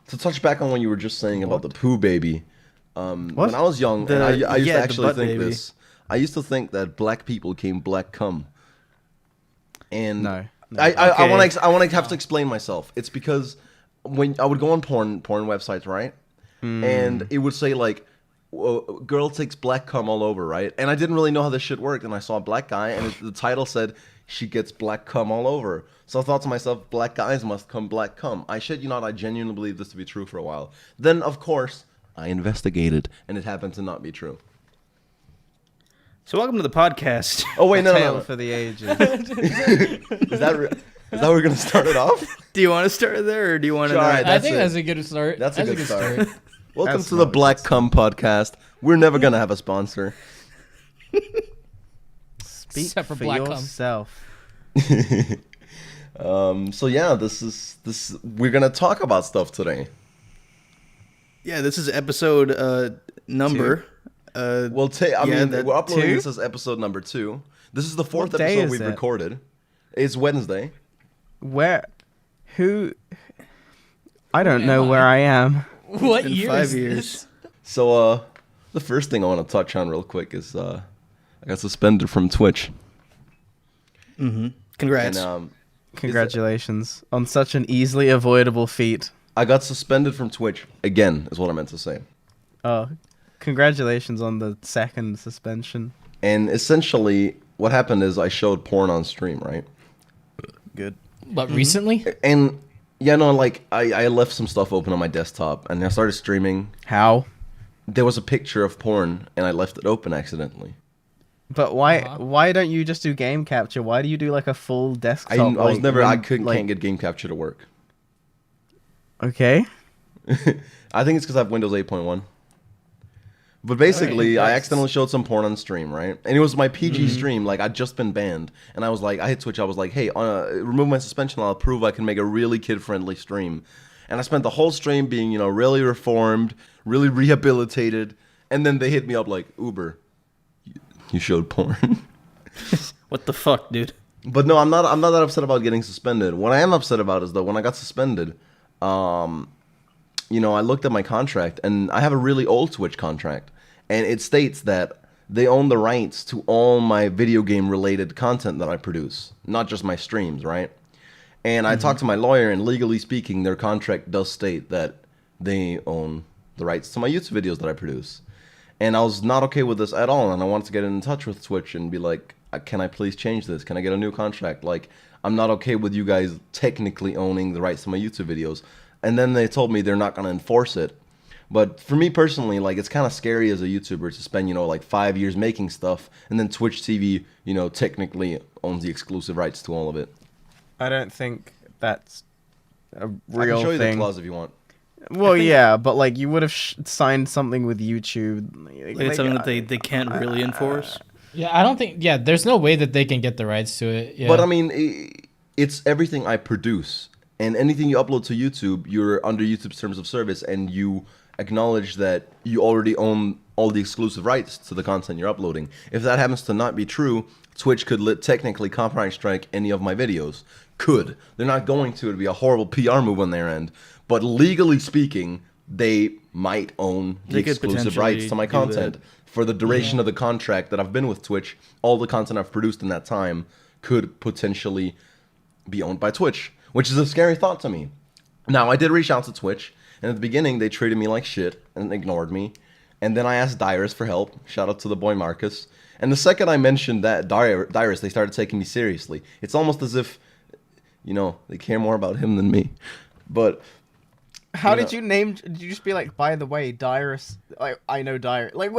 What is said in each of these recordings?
To touch back on what you were just saying about the poo baby, when I was young, and I used to actually think baby. this. I used to think that black people came black cum, and No. I want to have to explain myself. It's because when I would go on porn websites, right, and it would say like, "Girl takes black cum all over," right, and I didn't really know how this shit worked, and I saw a black guy, and the title said she gets black cum all over. So I thought to myself, black guys must come black cum. I shit you not, I genuinely believed this to be true for a while. Then, of course, I investigated, and it happened to not be true. So welcome to the podcast. Oh wait, no. Tale for the ages. Is that how we're gonna start it off? Do you want to start there, or do you want to? Sure, alright, I that's think it. that's a good start. That's a good start. Welcome That's to the not Black Cum podcast. We're never gonna have a sponsor. Speak Except for for Black Cum. yourself. So yeah, this we're gonna talk about stuff today. Yeah, this is episode number. Well, we're uploading this as episode number 2. This is the 4th What day episode is we've it? recorded. It's Wednesday. Where? Who? I don't know where I am. What in year 5 is years. this? So the first thing I want to touch on real quick is I got suspended from Twitch. Congrats. And Congratulations on such an easily avoidable feat. I got suspended from Twitch again, is what I meant to say. Oh, congratulations on the second suspension. And essentially, what happened is I showed porn on stream, right? Good. But recently? And yeah, no, like I left some stuff open on my desktop, and I started streaming. How? There was a picture of porn, and I left it open accidentally. But why don't you just do game capture? Why do you do like a full desktop? Can't get game capture to work. Okay. I think it's because I have Windows 8.1. But basically, I accidentally showed some porn on stream, right? And it was my PG stream. Like, I'd just been banned. And I was like, I hit Twitch. I was like, hey, remove my suspension. I'll prove I can make a really kid-friendly stream. And I spent the whole stream being, really reformed, really rehabilitated. And then they hit me up like, Uber, you showed porn. What the fuck, dude? But no, I'm not that upset about getting suspended. What I am upset about is that when I got suspended, I looked at my contract, and I have a really old Twitch contract, and it states that they own the rights to all my video game related content that I produce, not just my streams, right? And I talked to my lawyer, and legally speaking, their contract does state that they own the rights to my YouTube videos that I produce. And I was not okay with this at all, and I wanted to get in touch with Twitch and be like, can I please change this? Can I get a new contract? Like, I'm not okay with you guys technically owning the rights to my YouTube videos. And then they told me they're not going to enforce it. But for me personally, like, it's kind of scary as a YouTuber to spend, like 5 years making stuff, and then Twitch TV, technically owns the exclusive rights to all of it. I don't think that's a I can real show you thing. the clause if you want. Well, yeah, but like you would have signed something with YouTube. Like it's something that they can't really enforce. Yeah, I don't think... Yeah, there's no way that they can get the rights to it. Yeah. But I mean, it's everything I produce. And anything you upload to YouTube, you're under YouTube's terms of service, and you acknowledge that you already own all the exclusive rights to the content you're uploading. If that happens to not be true, Twitch could technically copyright strike any of my videos. Could. They're not going to. It'd be a horrible PR move on their end. But legally speaking, they might own the exclusive rights to my content. For the duration of the contract that I've been with Twitch, all the content I've produced in that time could potentially be owned by Twitch, which is a scary thought to me. Now, I did reach out to Twitch, and at the beginning, they treated me like shit and ignored me. And then I asked Dyrus for help. Shout out to the boy Marcus. And the second I mentioned that Dyrus, they started taking me seriously. It's almost as if, they care more about him than me. But How did you name? Did you just be like, by the way, Dyrus? Like, I know Dyrus. Like,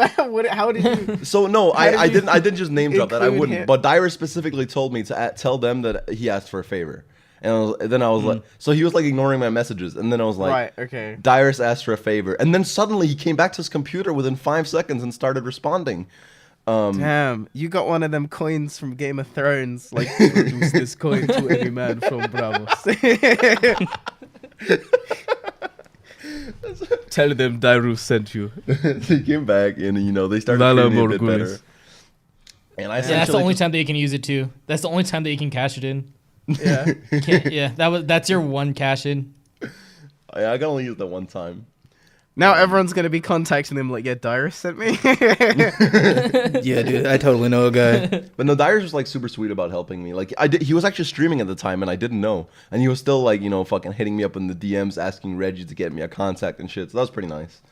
how did you? So no, I did you didn't just name drop that. I include wouldn't. him? But Dyrus specifically told me to tell them that he asked for a favor. And then I was like, so he was like ignoring my messages, and then I was like, Right, okay. Dyrus asked for a favor, and then suddenly he came back to his computer within 5 seconds and started responding. Damn, you got one of them coins from Game of Thrones. Like, produce this coin to every man from Bravos. Tell them Dyrus sent you. He came back, and they started treating me a bit better. And I Yeah, that's the only time that you can use it too. That's the only time that you can cash it in. Yeah. That's your one cash in. I can only use that one time. Now everyone's gonna be contacting him like, yeah, Dyrus sent me. Yeah, dude, I totally know a guy. But no, Dyrus was like super sweet about helping me. Like he was actually streaming at the time, and I didn't know. And he was still like, fucking hitting me up in the DMs, asking Reggie to get me a contact and shit. So that was pretty nice.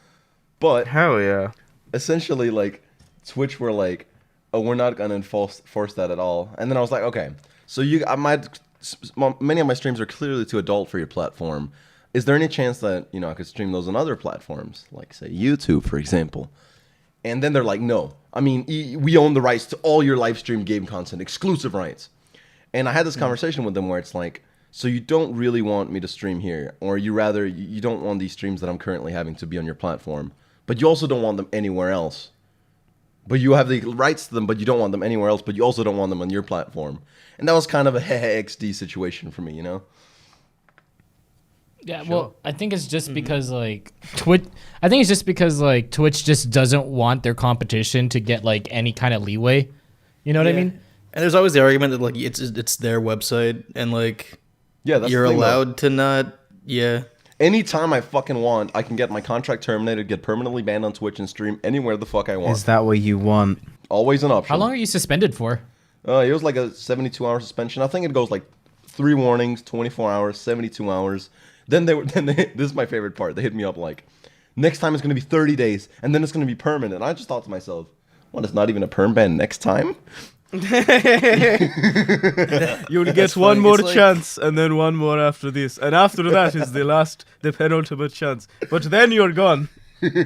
But Hell yeah. essentially, like, Twitch were like, oh, we're not gonna force that at all. And then I was like, okay, so many of my streams are clearly too adult for your platform. Is there any chance that, I could stream those on other platforms, like, say, YouTube, for example? And then they're like, no. I mean, we own the rights to all your live stream game content, exclusive rights. And I had this conversation with them where it's like, so you don't really want me to stream here, or you don't want these streams that I'm currently having to be on your platform, but you also don't want them anywhere else. But you have the rights to them, but you don't want them anywhere else, but you also don't want them on your platform. And that was kind of a XD situation for me, Yeah, well, I think it's just because like Twitch. I think it's just because like Twitch just doesn't want their competition to get like any kind of leeway. You know what I mean? And there's always the argument that like it's their website and like that's you're the thing, allowed to not. Yeah. Anytime I fucking want, I can get my contract terminated, get permanently banned on Twitch, and stream anywhere the fuck I want. Is that what you want? Always an option. How long are you suspended for? It was like a 72-hour suspension. I think it goes like 3 warnings, 24 hours, 72 hours. Then this is my favorite part. They hit me up like, next time it's going to be 30 days, and then it's going to be permanent. And I just thought to myself, what, it's not even a perm ban next time? You'll get one more chance, and then one more after this. And after that is the penultimate chance. But then you're gone.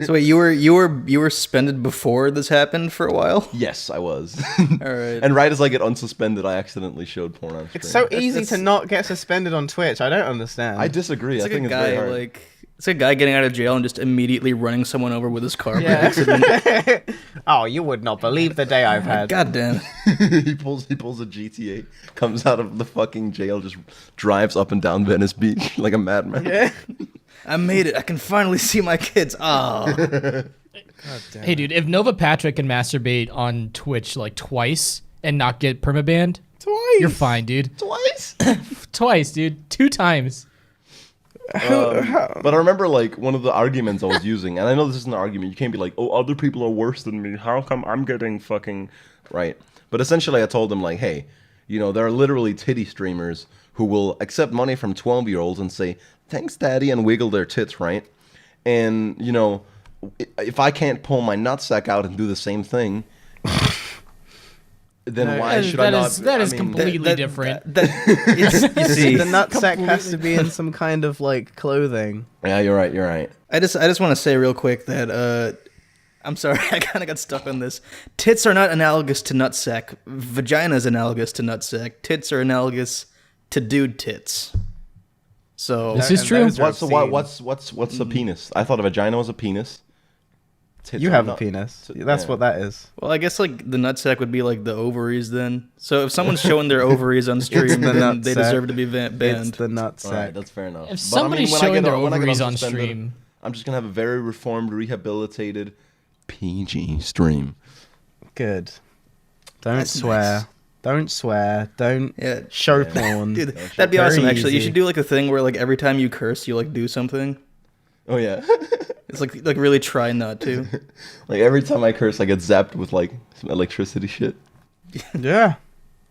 So wait, you were suspended before this happened for a while? Yes, I was. All right. And right as I get unsuspended, I accidentally showed porn on stream. It's so easy to not get suspended on Twitch. I don't understand. I disagree. It's I like think a it's guy very hard. like it's a guy getting out of jail and just immediately running someone over with his car by Yeah. accident. Oh, you would not believe the day I've had. God damn. he pulls a GTA, comes out of the fucking jail, just drives up and down Venice Beach like a madman. Yeah. I made it. I can finally see my kids. Oh. Hey, dude, if Nova Patrick can masturbate on Twitch like twice and not get permabanned, you're fine, dude. Twice? Twice, dude. 2 times. But I remember like one of the arguments I was using, and I know this isn't an argument. You can't be like, oh, other people are worse than me. How come I'm getting fucking right? But essentially, I told them like, hey, there are literally titty streamers who will accept money from 12-year-olds and say, thanks, daddy, and wiggle their tits, right? And if I can't pull my nutsack out and do the same thing, then why should I not? That is completely different. You see, The nutsack has to be in some kind of like clothing. Yeah, you're right. I just want to say real quick that I'm sorry, I kind of got stuck on this. Tits are not analogous to nutsack. Vagina is analogous to nutsack. Tits are analogous to dude tits. So This is true. What's a penis? I thought a vagina was a penis. Tits You are have a not- penis. That's what that is. well, I guess like the nutsack would be like the ovaries then. So if someone's showing their ovaries on stream, the then they nutsack. deserve to be banned. It's the All nutsack. right, that's fair enough. If But, I mean, somebody's when I showing get- their when I get ovaries on unsuspended, stream, I'm just gonna have a very reformed, rehabilitated, PG stream. Good. Don't That's swear. nice. Don't swear. Don't Yeah. show porn. Dude, that'd be Very awesome. Actually, you easy. should do like a thing where like every time you curse, you like do something. Oh yeah. It's like really try not to. Like every time I curse, I get zapped with like some electricity shit. Yeah.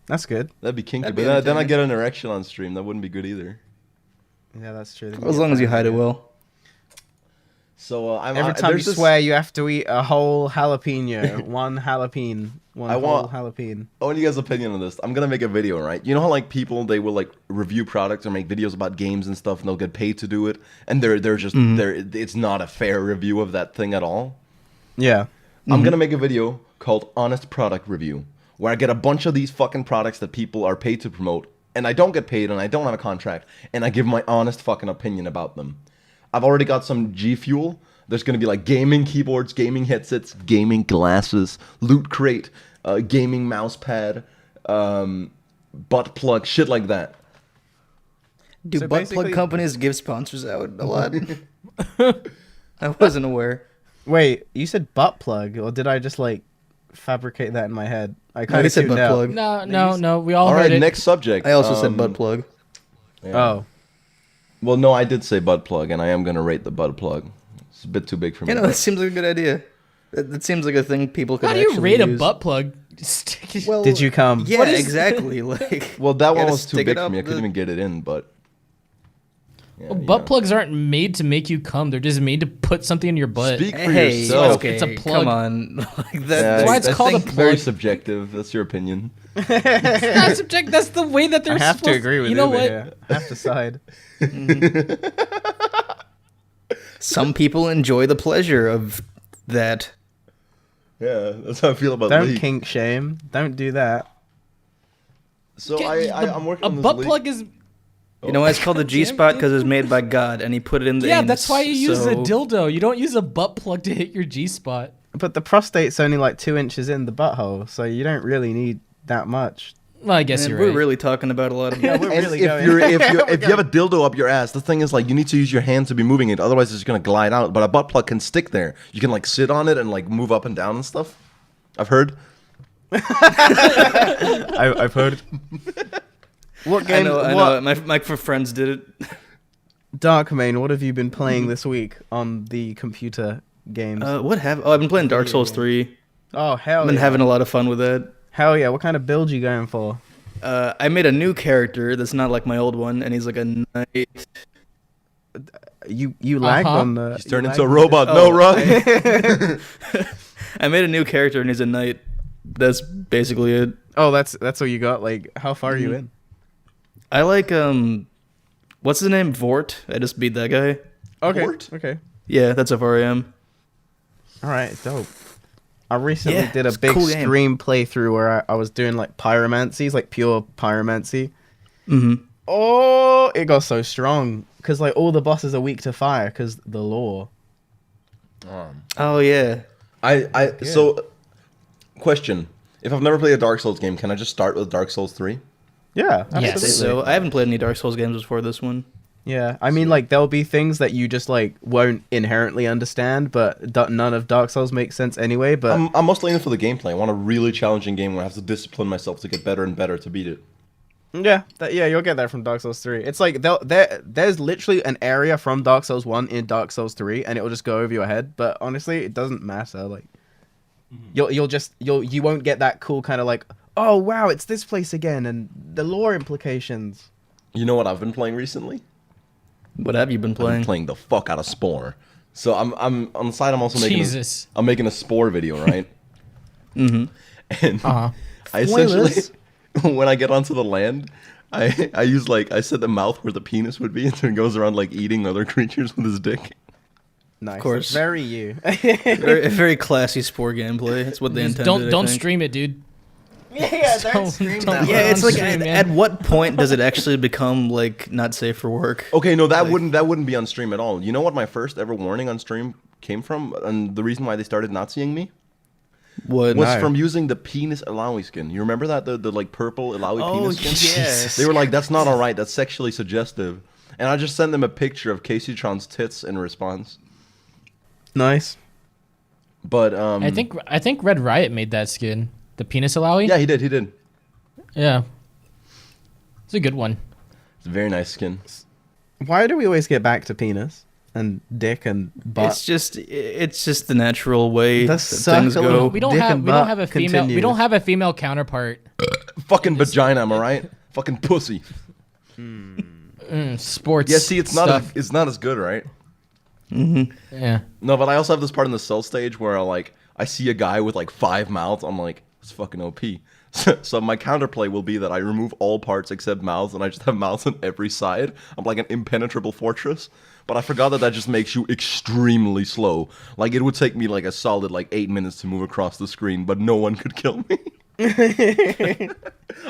That's good. That'd be kinky. That'd be But then I entertaining. get an erection on stream. That wouldn't be good either. Yeah, that's true. As long as you hide it well. So Every time you swear, you have to eat a whole jalapeno. One jalapeno. One whole jalapeno. I want you guys' opinion on this. I'm gonna make a video, right? You know how like people they will like review products or make videos about games and stuff, and they'll get paid to do it, and they're just it's not a fair review of that thing at all. Yeah. I'm gonna make a video called Honest Product Review, where I get a bunch of these fucking products that people are paid to promote, and I don't get paid, and I don't have a contract, and I give my honest fucking opinion about them. I've already got some G Fuel. There's gonna be like gaming keyboards, gaming headsets, gaming glasses, Loot Crate, gaming mouse pad, butt plug, shit like that. Do So butt basically- plug companies give sponsors out a lot? I wasn't aware. Wait, you said butt plug, or did I just like fabricate that in my head? I No, kind you of said tuned butt out. plug. no, we all All heard right, it. next subject. I also said butt plug. Yeah. Oh. Well, no, I did say butt plug, and I am gonna rate the butt plug. It's a bit too big for me. You know, that seems like a good idea. That seems like a thing people could How do you actually rate a use. butt plug? Stick it- Well, Did you come? Yeah, What is- exactly. Like, Well, that you one gotta was too stick big it for me. I up couldn't the- even get it in, but. Yeah, Well, you butt know. plugs aren't made to make you come. They're just made to put something in your butt. Speak for Hey, yourself. okay, It's a plug. come on. Like Yeah, that, why it's I called a think very plug. subjective. That's your opinion. It's not subject. That's the way that they're I have to supposed agree with you know Uber what? here. I have to side. Some people enjoy the pleasure of that. Yeah, that's how I feel about Don't league. kink shame. Don't do that. So Get- I'm working a on this butt league. plug is You know why it's called the G spot? Because it was made by God, and he put it in the yeah. anus, That's why you use a so- dildo. You don't use a butt plug to hit your G spot. But the prostate's only like 2 inches in the butthole, so you don't really need that much. Well, I guess Man, you're we're right. really talking about a lot of. Yeah, we're And really if going. you're if you have a dildo up your ass, the thing is like you need to use your hand to be moving it, otherwise it's gonna glide out. But a butt plug can stick there. You can like sit on it and like move up and down and stuff. I've heard. I've heard. What I game? know. I what know. My friends did it. Darkmane? What have you been playing this week on the computer games? What have? Oh, I've been playing Dark Souls 3. Oh hell! I've been yeah. having a lot of fun with that. Hell yeah! What kind of build you going for? I made a new character that's not like my old one, and he's like a knight. You lagged Uh-huh. on the. He's turned you into a lagged- robot. Oh, No run. I made a new character, and he's a knight. That's basically it. Oh, that's all you got. Like, how far are you in? I like what's his name? Vort. I just beat that guy. Okay. Port? Okay. Yeah, that's how far I am. All right. Dope. I recently Yeah, did a it's a big cool game. stream playthrough where I was doing like pyromancies, like pure pyromancy. Mm-hmm. Oh, it got so strong because like all the bosses are weak to fire because the lore. Oh yeah. So question. If I've never played a Dark Souls game, can I just start with Dark Souls 3? Yeah, Yes. absolutely. So I haven't played any Dark Souls games before this one. Yeah, I mean, like there'll be things that you just like won't inherently understand, but none of Dark Souls makes sense anyway. But I'm mostly in for the gameplay. I want a really challenging game where I have to discipline myself to get better and better to beat it. yeah, you'll get that from Dark Souls 3. It's like there's literally an area from Dark Souls 1 in Dark Souls 3, and it will just go over your head. But honestly, it doesn't matter. Like you won't get that cool kind of like, oh wow, it's this place again, and the lore implications. You know what I've been playing recently? What have you been I've been playing? playing the fuck out of Spore. So I'm on the side. I'm also making. Jesus. I'm making a Spore video, right? Mm-hmm. And Uh-huh. I essentially, Spoilers. when I get onto the land, I use like I set the mouth where the penis would be, and so he goes around like eating other creatures with his dick. Nice, course. very you. Very classy spore gameplay. That's what they Just intended. don't I think. stream it, dude. yeah, Don't stream that. Yeah, it's on like stream, man. at what point does it actually become like not safe for work? Okay, no, that wouldn't be on stream at all. You know what my first ever warning on stream came from, and the reason why they started not seeing me What? was No. from using the penis Alawi skin. You remember that the like purple Alawi Oh, penis skin? yes. They were like, "That's not all right. That's sexually suggestive." And I just sent them a picture of Casey Tron's tits in response. Nice. But I think Red Riot made that skin. The penis Alawi? yeah, he did. Yeah. It's a good one. It's a very nice skin. Why do we always get back to penis and dick and butt? It's just the natural way The that things circle go. of- We don't Dick have and we don't butt have a female we continues. don't have a female counterpart. Fucking vagina, am I right? Fucking pussy. Sports. Yeah, see, it's not stuff. as good, right? Yeah. No, but I also have this part in the cell stage where I see a guy with like 5 mouths. I'm like, it's fucking OP. So my counterplay will be that I remove all parts except mouths, and I just have mouths on every side. I'm like an impenetrable fortress. But I forgot that just makes you extremely slow. Like it would take me like a solid 8 minutes to move across the screen, but no one could kill me.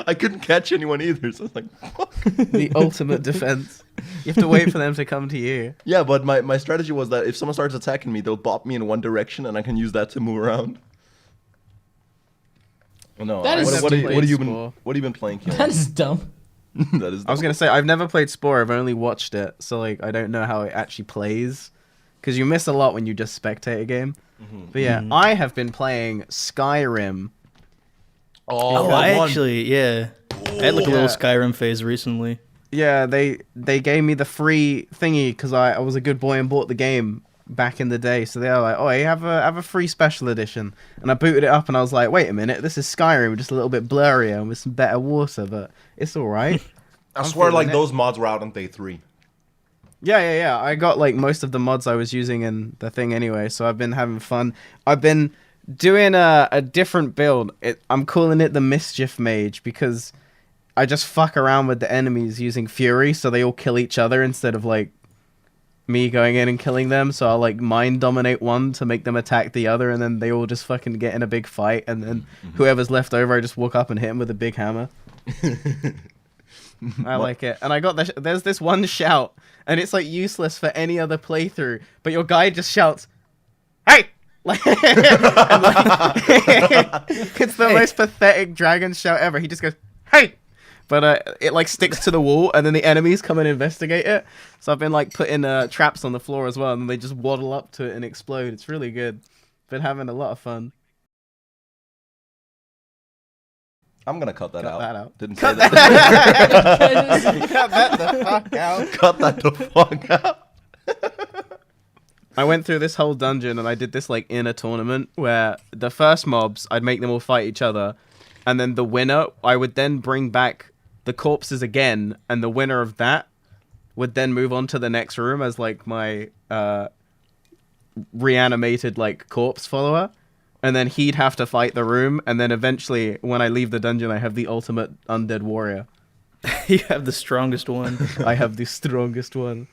I couldn't catch anyone either. So I was like, fuck. The ultimate defense. You have to wait for them to come to you. Yeah, but my strategy was that if someone starts attacking me, they'll bop me in one direction, and I can use that to move around. Oh, no, That is what have you Spore. been what have you been playing, Keelan? That's dumb. That is I was gonna say I've never played Spore. I've only watched it, so like I don't know how it actually plays. Because you miss a lot when you just spectate a game. But yeah, I have been playing Skyrim. Oh, that I one. actually, yeah. I had like a Yeah. little Skyrim phase recently. Yeah, they gave me the free thingy because I was a good boy and bought the game back in the day. So they were like, "Oh, you have a free special edition," and I booted it up and I was like, "Wait a minute, this is Skyrim, just a little bit blurrier and with some better water, but it's all right." I I'm swear, feeling like it. those mods were out on day 3. Yeah. I got like most of the mods I was using in the thing anyway, so I've been having fun. I've been doing a different build. I'm calling it the Mischief Mage because I just fuck around with the enemies using Fury, so they all kill each other instead of like me going in and killing them. So I'll like mind dominate one to make them attack the other, and then they all just fucking get in a big fight, and then whoever's left over, I just walk up and hit him with a big hammer. I like it. And I got there's this one shout, and it's like useless for any other playthrough, but your guy just shouts, "Hey!" Like, and, like it's the most pathetic dragon shout ever. He just goes, "Hey!" But it like sticks to the wall, and then the enemies come and investigate it. So I've been like putting traps on the floor as well, and they just waddle up to it and explode. It's really good. Been having a lot of fun. I'm gonna cut that Cut out. that out. Didn't Cut say that. Cut that the fuck out. Cut that the fuck out. I went through this whole dungeon and I did this like inner tournament where the first mobs I'd make them all fight each other, and then the winner I would then bring back the corpses again, and the winner of that would then move on to the next room as like my reanimated like corpse follower, and then he'd have to fight the room, and then eventually when I leave the dungeon I have the ultimate undead warrior. You have the strongest one. I have the strongest one.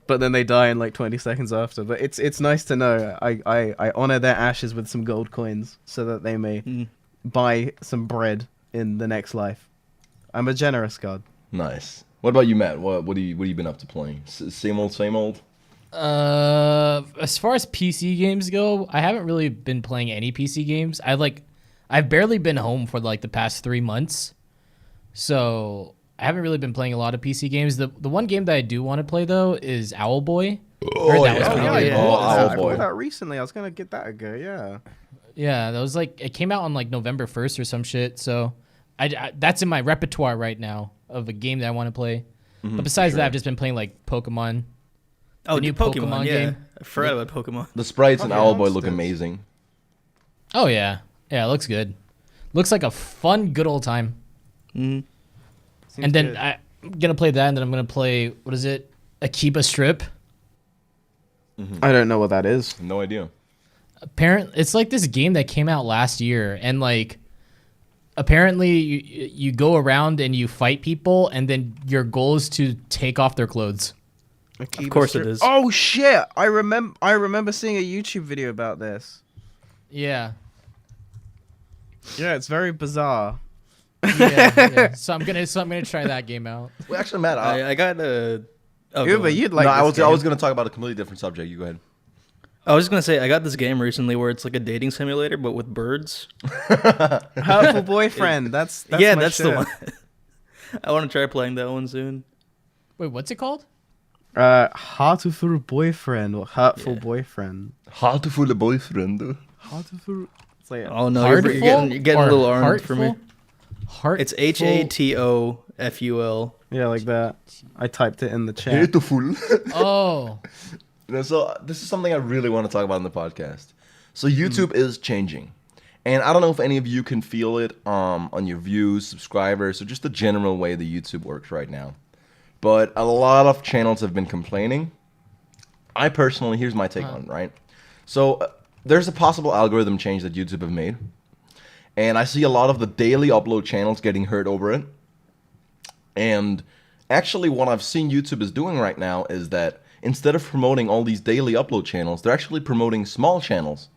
But then they die in like 20 seconds after. But it's nice to know. I honor their ashes with some gold coins so that they may buy some bread in the next life. I'm a generous god. Nice. What about you, Matt? What have you been up to playing? Same old, same old? As far as PC games go, I haven't really been playing any PC games. I've barely been home for like the past 3 months. So I haven't really been playing a lot of PC games. The one game that I do want to play though is Owlboy. Oh, that was pretty good. I Owlboy. bought that recently. I was gonna get that a go. Yeah. Yeah, that was like it came out on like November 1st or some shit. So I that's in my repertoire right now of a game that I want to play. But besides that, I've just been playing like Pokemon. Oh, The new new Pokemon, Pokemon yeah. game. I forgot about Pokemon. The sprites in Probably Owlboy look monsters. amazing. Oh yeah, it looks good. Looks like a fun, good old time. Seems And then good. I'm gonna play that, and then I'm gonna play what is it? Akiba Strip. I don't know what that is. No idea. It's like this game that came out last year, and like apparently you go around and you fight people, and then your goal is to take off their clothes. Of course it is. Oh shit! I remember seeing a YouTube video about this. Yeah. Yeah, it's very bizarre. Yeah. So I'm gonna try that game out. Well, actually, Matt, I got a. Oh, go Uber, on. you'd like. no, this I game. was gonna talk about a completely different subject. You go ahead. I was just gonna say I got this game recently where it's like a dating simulator but with birds. Hurtful Boyfriend. That's yeah, my that's shit. the one. I want to try playing that one soon. Wait, what's it called? Hurtful Boyfriend or Hurtful Boyfriend. Hartful boyfriend. Hurtful. It's like Oh no, Heartful you're getting a or little armed for me. Heart. It's HATOFUL. yeah, like that. I typed it in the chat. Hateful. Oh. So this is something I really want to talk about in the podcast. So YouTube is changing, and I don't know if any of you can feel it on your views, subscribers, or just the general way the YouTube works right now. But a lot of channels have been complaining. I personally, here's my take on it, right? So there's a possible algorithm change that YouTube have made, and I see a lot of the daily upload channels getting hurt over it. And actually, what I've seen YouTube is doing right now is that instead of promoting all these daily upload channels, they're actually promoting small channels.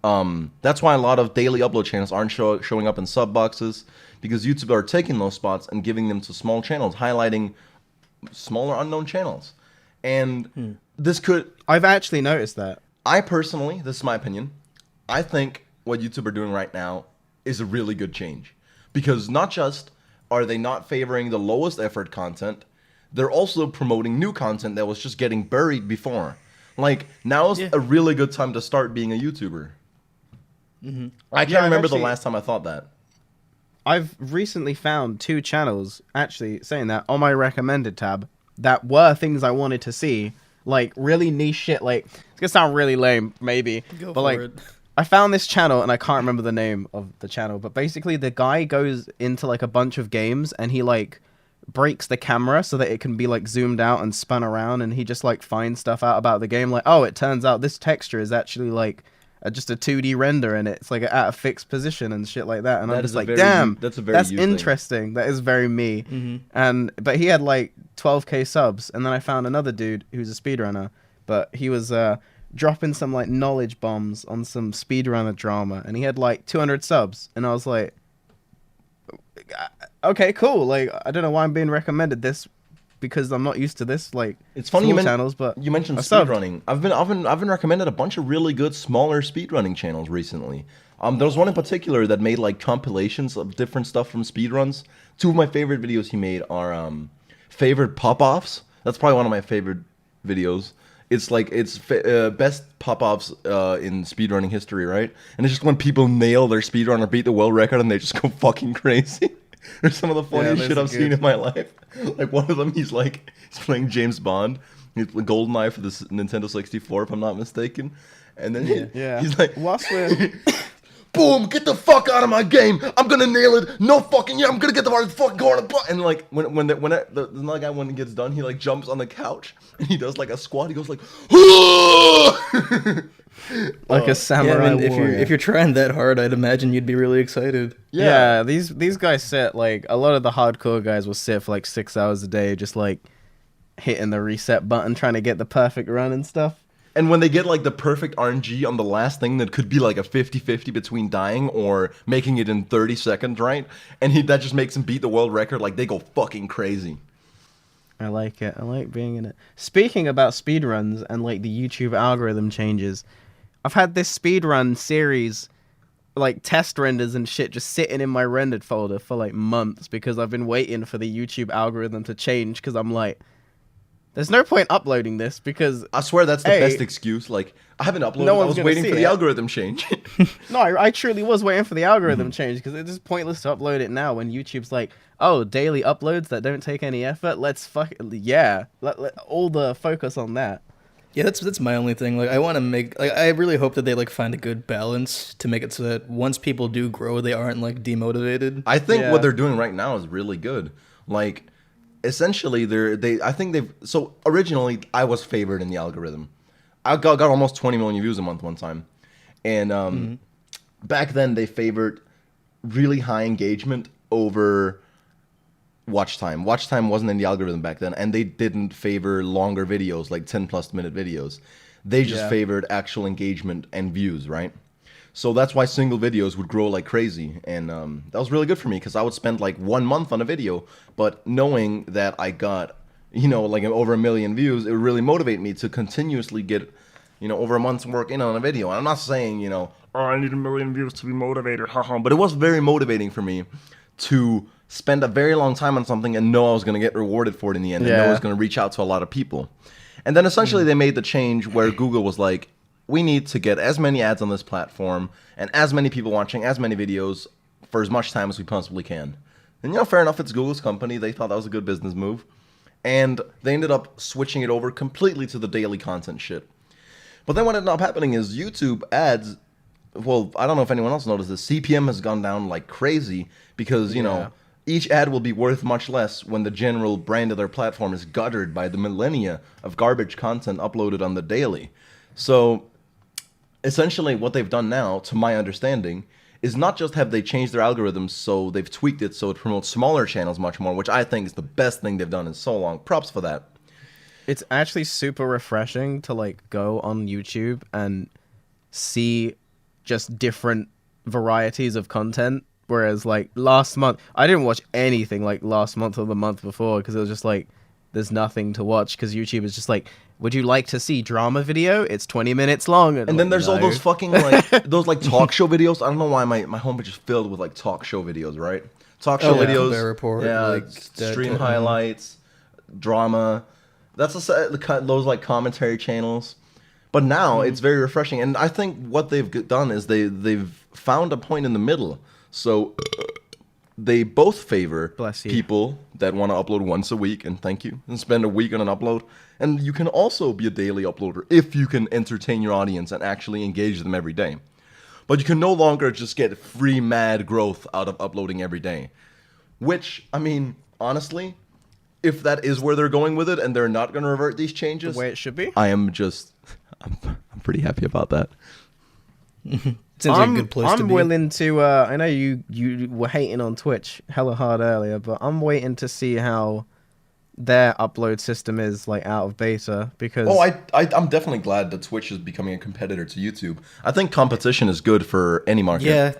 That's why a lot of daily upload channels aren't showing up in sub boxes, because YouTube are taking those spots and giving them to small channels, highlighting smaller unknown channels. And this could... I've actually noticed that. I personally, this is my opinion, I think what YouTube are doing right now is a really good change. Because not just are they not favoring the lowest effort content, they're also promoting new content that was just getting buried before. Like, now is a really good time to start being a YouTuber. I can't remember the last time I thought that. I've recently found 2 channels, actually saying that, on my recommended tab that were things I wanted to see, like really niche shit. Like, it's gonna sound really lame, maybe, Go but for like, it. I found this channel and I can't remember the name of the channel, but basically the guy goes into like a bunch of games and he like breaks the camera so that it can be like zoomed out and spun around, and he just like finds stuff out about the game, like, oh, it turns out this texture is actually like just a 2D render and it's like at a fixed position and shit like that, and That I'm is just a like, very damn, that's a very that's you thing. interesting. That is very me. Mm-hmm. But he had like 12k subs, and then I found another dude who's a speedrunner, but he was dropping some like knowledge bombs on some speedrunner drama, and he had like 200 subs, and I was like, okay, cool. Like, I don't know why I'm being recommended this, because I'm not used to this. Like, It's funny small channels, but you mentioned I subbed. speedrunning. I've been recommended a bunch of really good smaller speedrunning channels recently. There was one in particular that made like compilations of different stuff from speedruns. 2 of my favorite videos he made are favorite pop-offs. That's probably one of my favorite videos. It's like best pop-offs in speedrunning history, right? And it's just when people nail their speedrun or beat the world record and they just go fucking crazy. There's some of the funniest those shit are I've seen good. in my life. Like one of them, he's playing James Bond. He's the GoldenEye for the Nintendo 64, if I'm not mistaken. And then Yeah. he's like, Whilst we're boom, get the fuck out of my game. I'm gonna nail it. No fucking yeah, I'm gonna get the fucking corner. And like the another guy, when he gets done, he like jumps on the couch and he does like a squat. He goes like, like a Yeah, samurai I mean, warrior. if you're trying that hard, I'd imagine you'd be really excited. Yeah, these guys sit like, a lot of the hardcore guys will sit for like 6 hours a day, just like hitting the reset button, trying to get the perfect run and stuff. And when they get like the perfect RNG on the last thing that could be like a 50-50 between dying or making it in 30 seconds, right? And that just makes him beat the world record, like they go fucking crazy. I like it. I like being in it. Speaking about speedruns and like the YouTube algorithm changes, I've had this speedrun series, like test renders and shit, just sitting in my rendered folder for like months because I've been waiting for the YouTube algorithm to change, because I'm like, there's no point uploading this because I swear that's the A, best excuse. Like, I haven't uploaded, no I one's was gonna waiting see for the it. algorithm change. no, I truly was waiting for the algorithm change, because it's just pointless to upload it now when YouTube's like, oh, daily uploads that don't take any effort. Let's let all the focus on that. Yeah, that's my only thing. Like, I want to make, like, I really hope that they like find a good balance to make it so that once people do grow, they aren't like demotivated. I think Yeah. what they're doing right now is really good. Like, essentially, so originally I was favored in the algorithm. I got almost 20 million views a month one time. And back then they favored really high engagement over watch time. Watch time wasn't in the algorithm back then, and they didn't favor longer videos, like 10+ minute videos. They just Yeah. favored actual engagement and views, right? So that's why single videos would grow like crazy, and that was really good for me, because I would spend like 1 month on a video, but knowing that I got, like over 1 million views, it would really motivate me to continuously get, over a month's work in on a video. And I'm not saying, oh, I need 1 million views to be motivated, haha, but it was very motivating for me to spend a very long time on something and know I was going to get rewarded for it in the end, and know I was going to reach out to a lot of people. And then essentially they made the change where Google was like, we need to get as many ads on this platform and as many people watching as many videos for as much time as we possibly can. And fair enough, it's Google's company. They thought that was a good business move. And they ended up switching it over completely to the daily content shit. But then what ended up happening is YouTube ads, well, I don't know if anyone else noticed this, CPM has gone down like crazy because, each ad will be worth much less when the general brand of their platform is guttered by the millennia of garbage content uploaded on the daily. So essentially what they've done now, to my understanding, is not just have they changed their algorithms so they've tweaked it so it promotes smaller channels much more, which I think is the best thing they've done in so long. Props for that. It's actually super refreshing to like go on YouTube and see just different varieties of content. Whereas like last month, I didn't watch anything like last month or the month before, because it was just like, there's nothing to watch, because YouTube is just like, would you like to see drama video? It's 20 minutes long. And then there's all those fucking those like talk show videos. I don't know why my homepage is filled with like talk show videos, right? Talk show videos, Colbert Report, yeah, like that stream type of- highlights, drama. That's those like commentary channels. But now it's very refreshing, and I think what they've done is they've found a point in the middle. So they both favor Bless you. people that want to upload once a week, and thank you, and spend a week on an upload. And you can also be a daily uploader if you can entertain your audience and actually engage them every day. But you can no longer just get free mad growth out of uploading every day. Which, I mean, honestly, if that is where they're going with it and they're not going to revert these changes, The way it should be. I'm pretty happy about that. Seems like a good place to I'm be. willing to. I know you were hating on Twitch hella hard earlier, but I'm waiting to see how their upload system is like out of beta because. Oh, I'm definitely glad that Twitch is becoming a competitor to YouTube. I think competition is good for any market. Yeah,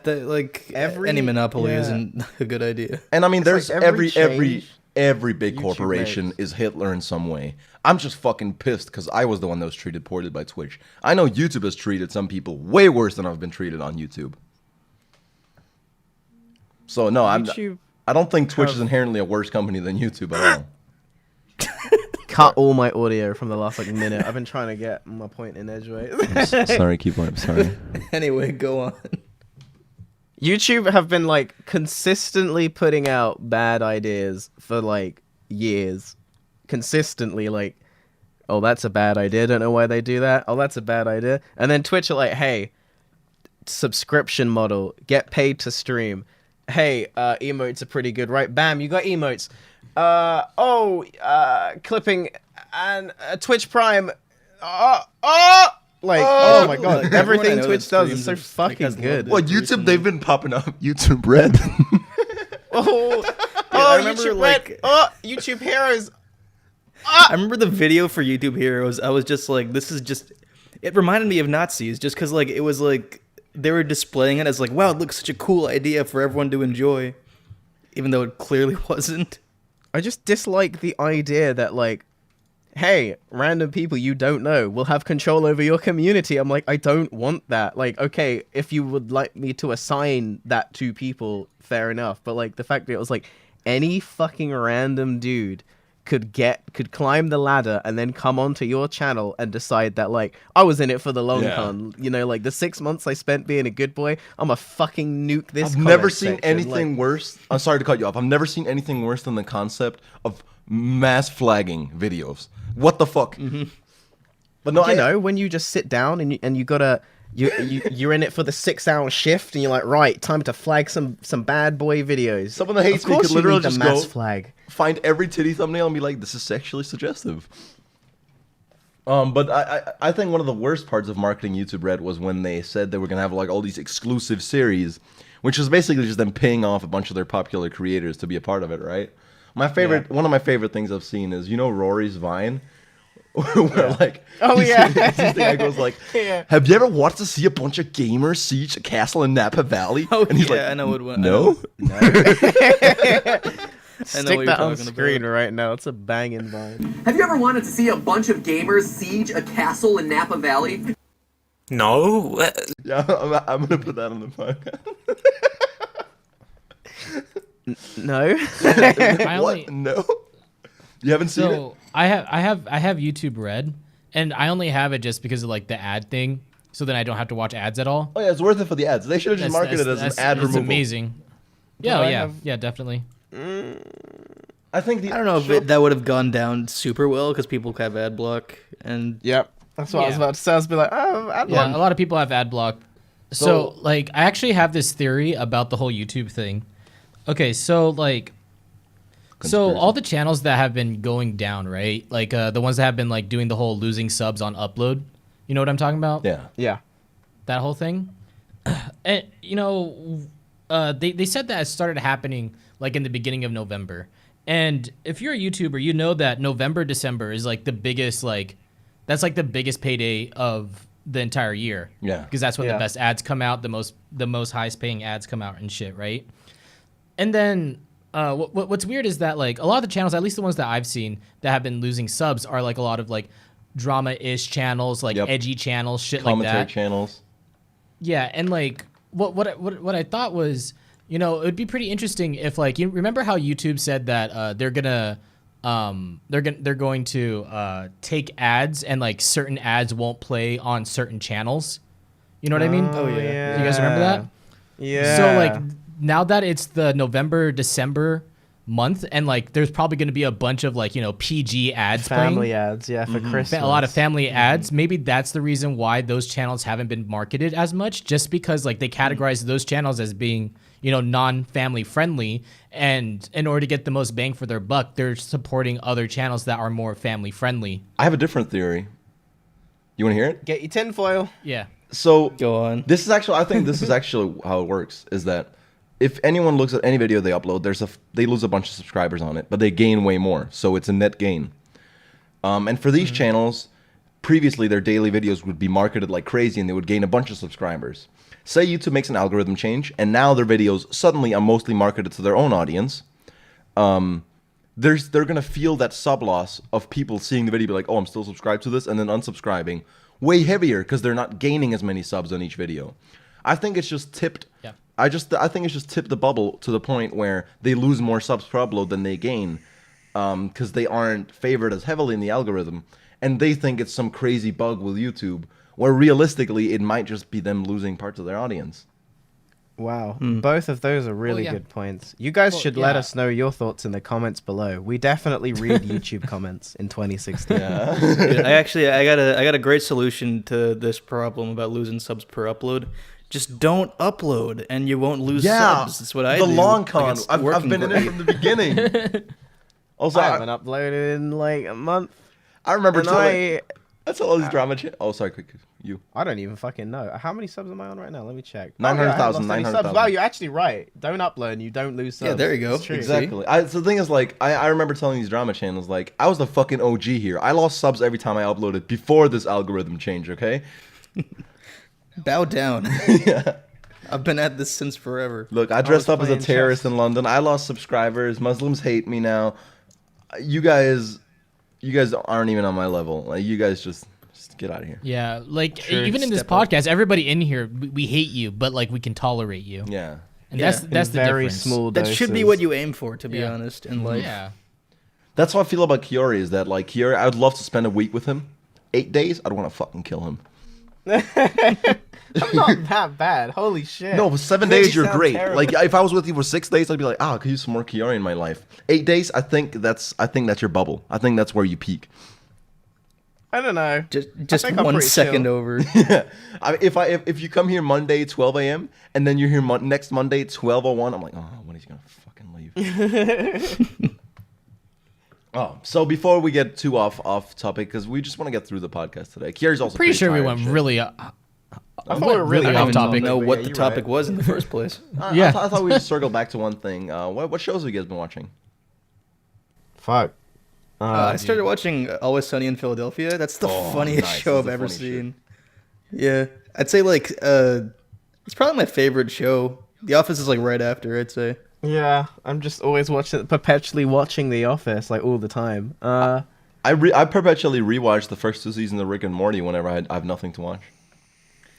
any monopoly yeah. isn't a good idea. And I mean, there's like every change every big YouTube corporation makes. is Hitler in some way. I'm just fucking pissed because I was the one that was treated poorly by Twitch. I know YouTube has treated some people way worse than I've been treated on YouTube. So no, YouTube I don't think Twitch have- is inherently a worse company than YouTube at all. cut all my audio from the last like minute. I've been trying to get my point in edgeways. Sorry, keep going. Sorry. Anyway, go on. YouTube have been like consistently putting out bad ideas for like years. Consistently like, oh, that's a bad idea. Don't know why they do that. Oh, that's a bad idea. And then Twitch are like, hey, subscription model, get paid to stream. Hey, emotes are pretty good, right? Bam, you got emotes. Clipping and Twitch Prime. Oh my god, Look, everyone I everything know Twitch that does is streams so like, fucking has good. Well, YouTube, they've been popping up. YouTube Red. I remember, YouTube like- Red. Oh, YouTube Heroes. I remember the video for YouTube Heroes. I was just like, this is just. It reminded me of Nazis, just because like it was like they were displaying it as like, wow, it looks such a cool idea for everyone to enjoy, even though it clearly wasn't. I just dislike the idea that like, hey, random people you don't know will have control over your community. I'm like, I don't want that. Like, okay, if you would like me to assign that to people, fair enough. But like the fact that it was like any fucking random dude could climb the ladder and then come onto your channel and decide that like I was in it for the long Yeah. con. You know, like the 6 months I spent being a good boy, I'm a fucking nuke this. I've never comment seen section. anything Like, worse. I'm sorry to cut you off. I've never seen anything worse than the concept of mass flagging videos. What the fuck? Mm-hmm. But no, you know, when you just sit down and you gotta you're in it for the 6-hour shift and you're like, right, time to flag some bad boy videos. Someone that hates Of me course could you literally need the just mass go flag. find every titty thumbnail and be like, this is sexually suggestive. But I think one of the worst parts of marketing YouTube Red was when they said they were gonna have like all these exclusive series, which was basically just them paying off a bunch of their popular creators to be a part of it, right? One of my favorite things I've seen is, you know, Rory's Vine, where like, Oh, yeah. this guy goes like, Yeah. have you ever wanted to see a bunch of gamers siege a castle in Napa Valley? Oh, and he's yeah, like, I know what one. no. Stick what that you're on talking screen about. right now. It's a banging Vine. Have you ever wanted to see a bunch of gamers siege a castle in Napa Valley? No. Yeah, I'm gonna put that on the podcast. No. I What? only, No. You haven't seen it? so I have YouTube Red, and I only have it just because of like the ad thing. So then I don't have to watch ads at all. Oh yeah, it's worth it for the ads. They should have just marketed it as an ad it's removal. amazing. Yeah, I yeah, have- yeah, definitely. I think I don't know if that would have gone down super well because people have ad block and Yep. That's what I was Yeah. about to say. I was be like, oh, I'd Yeah, like- a lot of people have ad block. So, like, I actually have this theory about the whole YouTube thing. Okay, so like, Conspiracy. all the channels that have been going down, right? Like, the ones that have been like doing the whole losing subs on upload. You know what I'm talking about? Yeah. Yeah. That whole thing. And you know, they said that it started happening like in the beginning of November. And if you're a YouTuber, you know that November, December is like the biggest, like, that's like the biggest payday of the entire year. Yeah. Because that's when Yeah. the best ads come out, the most highest paying ads come out and shit, right? And then what's weird is that like a lot of the channels, at least the ones that I've seen that have been losing subs, are like a lot of like drama-ish channels, like Yep. edgy channels, shit like Commentary that. channels. Yeah, and like what I thought was, you know, it would be pretty interesting if like you remember how YouTube said that they're going to take ads and like certain ads won't play on certain channels. You know what I mean? Oh, yeah. Do you guys remember that? Yeah. So like now that it's the November December month, and like there's probably going to be a bunch of like PG ads Family playing. ads, yeah, for Christmas. A lot of family ads. Maybe that's the reason why those channels haven't been marketed as much, just because like they categorize those channels as being non-family friendly, and in order to get the most bang for their buck, they're supporting other channels that are more family friendly. I have a different theory. You want to hear it? Get your tinfoil. Yeah. So Go on. I think this is actually how it works, is that if anyone looks at any video they upload, they lose a bunch of subscribers on it, but they gain way more. So it's a net gain. And for these channels, previously their daily videos would be marketed like crazy and they would gain a bunch of subscribers. Say YouTube makes an algorithm change and now their videos suddenly are mostly marketed to their own audience. They're going to feel that sub loss of people seeing the video be like, oh, I'm still subscribed to this, and then unsubscribing way heavier because they're not gaining as many subs on each video. I think it's just tipped. Yeah. I think it's just tipped the bubble to the point where they lose more subs per upload than they gain, because they aren't favored as heavily in the algorithm, and they think it's some crazy bug with YouTube, where realistically it might just be them losing parts of their audience. Wow, both of those are really yeah. good points. You guys should let yeah. us know your thoughts in the comments below. We definitely read YouTube comments in 2016. Yeah. Dude, I got a great solution to this problem about losing subs per upload. Just don't upload, and you won't lose subs. That's what I do. The long Like, con. it's I've working been in it great. from the beginning. Also, I haven't uploaded in like a month. I remember And telling. That's all these drama. Oh, sorry, quick. You. I don't even fucking know. How many subs am I on right now? Let me check. 900,000, 900,000 subs. 900,000. Wow, you're actually right. Don't upload and you don't lose subs. Yeah, there you go. It's true. Exactly. So the thing is, like, I remember telling these drama channels, like, I was the fucking OG here. I lost subs every time I uploaded before this algorithm change, okay? Bow down. Yeah. I've been at this since forever. Look, I dressed up as a playing terrorist chess. in London. I lost subscribers. Muslims hate me now. You guys aren't even on my level. Like, you guys just get out of here. Yeah, like True. even in this Step up. podcast, everybody in here, we hate you, but like we can tolerate you. Yeah. And Yeah. that's the very difference. small That doses. should be what you aim for, to be Yeah. honest, in life. Yeah. That's how I feel about Kiori, is that, like, Kiori, I would love to spend a week with him. 8 days, I'd want to fucking kill him. I'm not that bad. Holy shit. No, but 7 You days, you're sound great. terrible. Like, if I was with you for 6 days, I'd be like, I could use some more Kiori in my life. 8 days, I think that's your bubble. I think that's where you peak. I don't know. Just think I'm 1 pretty second chill. over. If you come here Monday 12 a.m. and then you're here next Monday 12:01, I'm like, oh, when is he gonna fucking leave? Oh, so before we get too off topic, because we just want to get through the podcast today. Kieri's also Pretty sure we tired, went shit. really. I thought we were really really off off topic. Know but what yeah, the you're topic right. was in the first place. Yeah. I thought we'd just circle back to one thing. What shows have you guys been watching? Fuck. I started watching Always Sunny in Philadelphia. That's the funniest nice. show That's I've the ever funny seen. Yeah, I'd say like it's probably my favorite show. The Office is like right after, I'd say. Yeah, I'm just always perpetually watching The Office, like all the time. I perpetually rewatch the first 2 seasons of Rick and Morty whenever I have nothing to watch.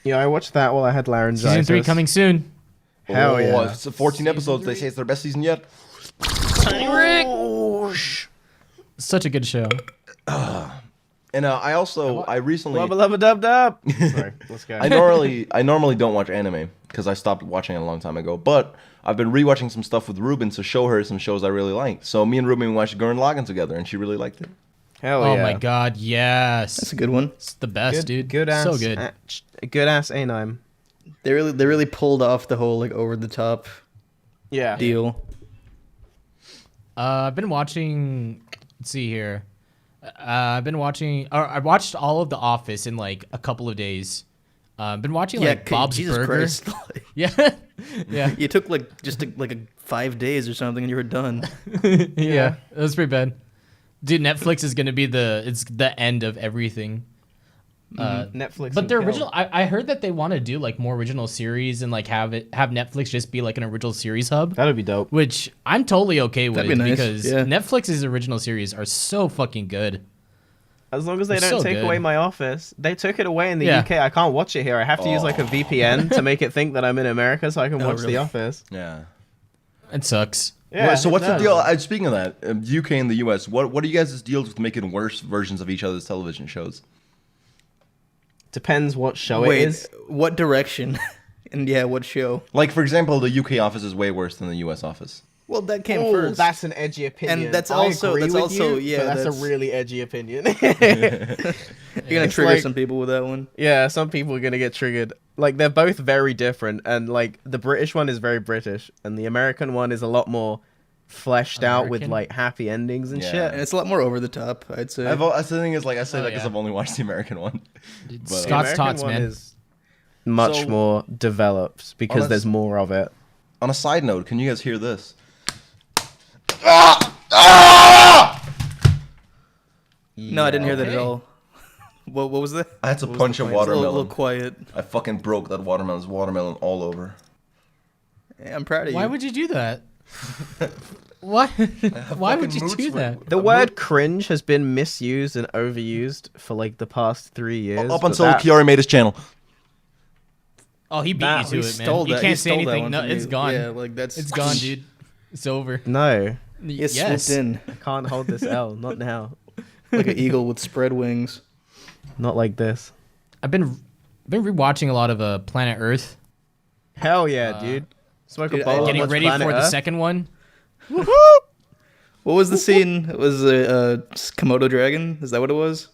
Yeah, I watched that while I had laryngitis. Season 3 coming soon. Hell yeah. It's 14 episodes. They say it's their best season yet. Such a good show. And I recently Lubba lubba dub dub. Sorry, let's go. I normally don't watch anime because I stopped watching it a long time ago. But I've been rewatching some stuff with Ruben to show her some shows I really like. So me and Ruben watched Gurren Lagann together, and she really liked it. Hell Oh yeah. my god, yes. That's a good one. It's the best, dude. Good ass. So good. Good ass anime. They really pulled off the whole like over the top Yeah. deal. I've been watching. Let's see here. I watched all of The Office in like a couple of days. Been watching like Bob's Jesus Burger. Christ. Yeah, yeah, You took like just like 5 days or something, and you were done. yeah. It was pretty bad. Dude, Netflix is gonna be the end of everything. Netflix. But and their Kel. original, I heard that they want to do like more original series and like have Netflix just be like an original series hub, That'd be dope. which I'm totally okay with That'd be nice, because yeah. Netflix's original series are so fucking good. As long as they They're don't so take good. away my Office. They took it away in the Yeah. UK. I can't watch it here. I have to use like a VPN to make it think that I'm in America so I can watch really? The Office. Yeah. It sucks. Yeah. So it what's the does. deal? Speaking of that, UK and the US, what are you guys' deals with making worse versions of each other's television shows? Depends what show Wait, it is. what direction And yeah, what show? Like, for example, the UK office is way worse than the US office. Well, that came Oh, first. that's an edgy opinion. And that's I also- agree that's with also- you, yeah, but that's that's- a really edgy opinion. You're gonna It's trigger like- some people with that one. Yeah, some people are gonna get triggered. Like, they're both very different, and like the British one is very British, and the American one is a lot more fleshed out with American? like happy endings and Yeah. shit. And it's a lot more over the top, I'd say. That's the thing is, like, I say Oh, that because yeah. I've only watched the American one. Dude, But- The Scott's American Tots, one man. is much So- more developed because Honest- there's more of it. On a side note, can you guys hear this? No, I didn't hear that at Okay. all. What was that? I had to What was punch the a point? It's watermelon. little quiet. I fucking broke that watermelon all over. Yeah, I'm proud of you. Why would you do that? Why? Why would you do that? The word cringe has been misused and overused for like the past 3 years. Up but until that- Kiari made his channel. Oh, he beat Nah, you to He it, stole man. You that. can't He say stole that anything. one No, from it's you. gone. Yeah, like that's It's gone, dude. It's over. No, He Yes. swooped in I can't hold this L. Not now. like an eagle with spread wings. Not like this. I've been rewatching a lot of Planet Earth. Hell yeah, dude. Smoke dude, a bowl. Getting watch ready Planet for the Earth. second one. What was the scene? It was a Komodo dragon. Is that what it was?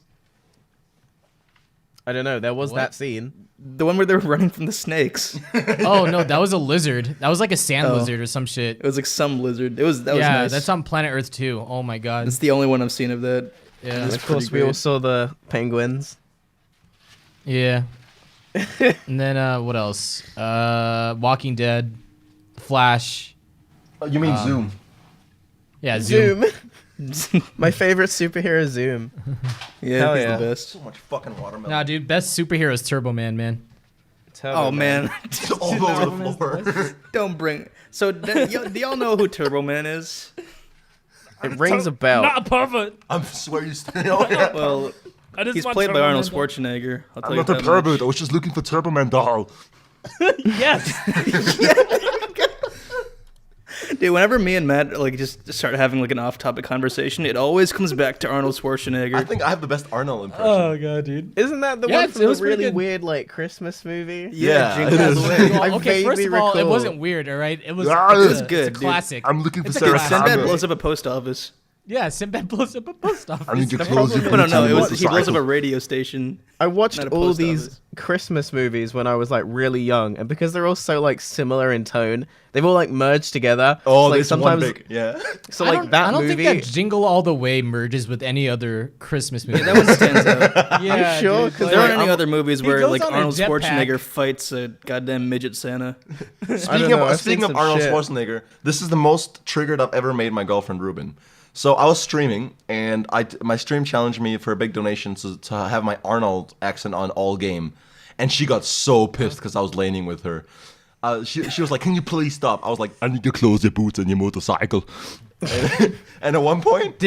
I don't know. There was What? that scene. The one where they were running from the snakes. Oh no, that was a lizard. That was like a sand Oh. lizard or some shit. It was like some lizard. That was Yeah, nice. that's on Planet Earth too. Oh my god. That's the only one I've seen of that. Yeah. That's Of course, pretty we all great. saw the penguins. Yeah. And then what else? Walking Dead, Flash. Oh, you mean Zoom? Yeah, Zoom. My favorite superhero, Zoom. Yeah, Hell he's yeah. the best. So much fucking watermelon. Nah, dude, best superhero is Turbo Man, man. Oh man, all over the floor. don't bring. So do y'all know who Turbo Man is? It rings a bell. Not a pervert. I swear you still. Well, I just he's want played by Turbo Arnold Man. Schwarzenegger. I'll tell I'm you not a that pervert. much. I was just looking for Turbo Man doll. Yes. Dude, whenever me and Matt like just start having like an off-topic conversation, it always comes back to Arnold Schwarzenegger. I think I have the best Arnold impression. Oh god, dude. Isn't that the Yeah, one it's- from it the was pretty really good. weird like Christmas movie? Yeah, Jingle it All is. the Way. I Okay, first vaguely of all, it recall. wasn't weird, all right? It was. Ah, it's it was a- good, It's a dude. classic. I'm looking for It's a Sarah classic. Sinbad Connor. blows up a post office. Yeah, Sinbad blows up a post office. I need to The close problem- it. Oh, no, no, it was It's he blows up cycle. a radio station. I watched Not a all post these office. Christmas movies when I was like really young, and because they're all so like similar in tone, they've all like merged together. Oh, so, like this sometimes, one big. Yeah. so I like don't, that I don't movie. think that Jingle All the Way merges with any other Christmas movie. That one stands out. yeah, sure? dude, 'Cause There like, aren't any I'm- other movies he where goes like on a Arnold jetpack. Schwarzenegger fights a goddamn midget Santa. Speaking know, of I've speaking seen of some Arnold shit. Schwarzenegger, this is the most triggered I've ever made my girlfriend Ruben. So I was streaming, and my stream challenged me for a big donation to have my Arnold accent on all game, and she got so pissed because I was laning with her. She was like, "Can you please stop?" I was like, "I need to close your boots on your motorcycle." And at one point,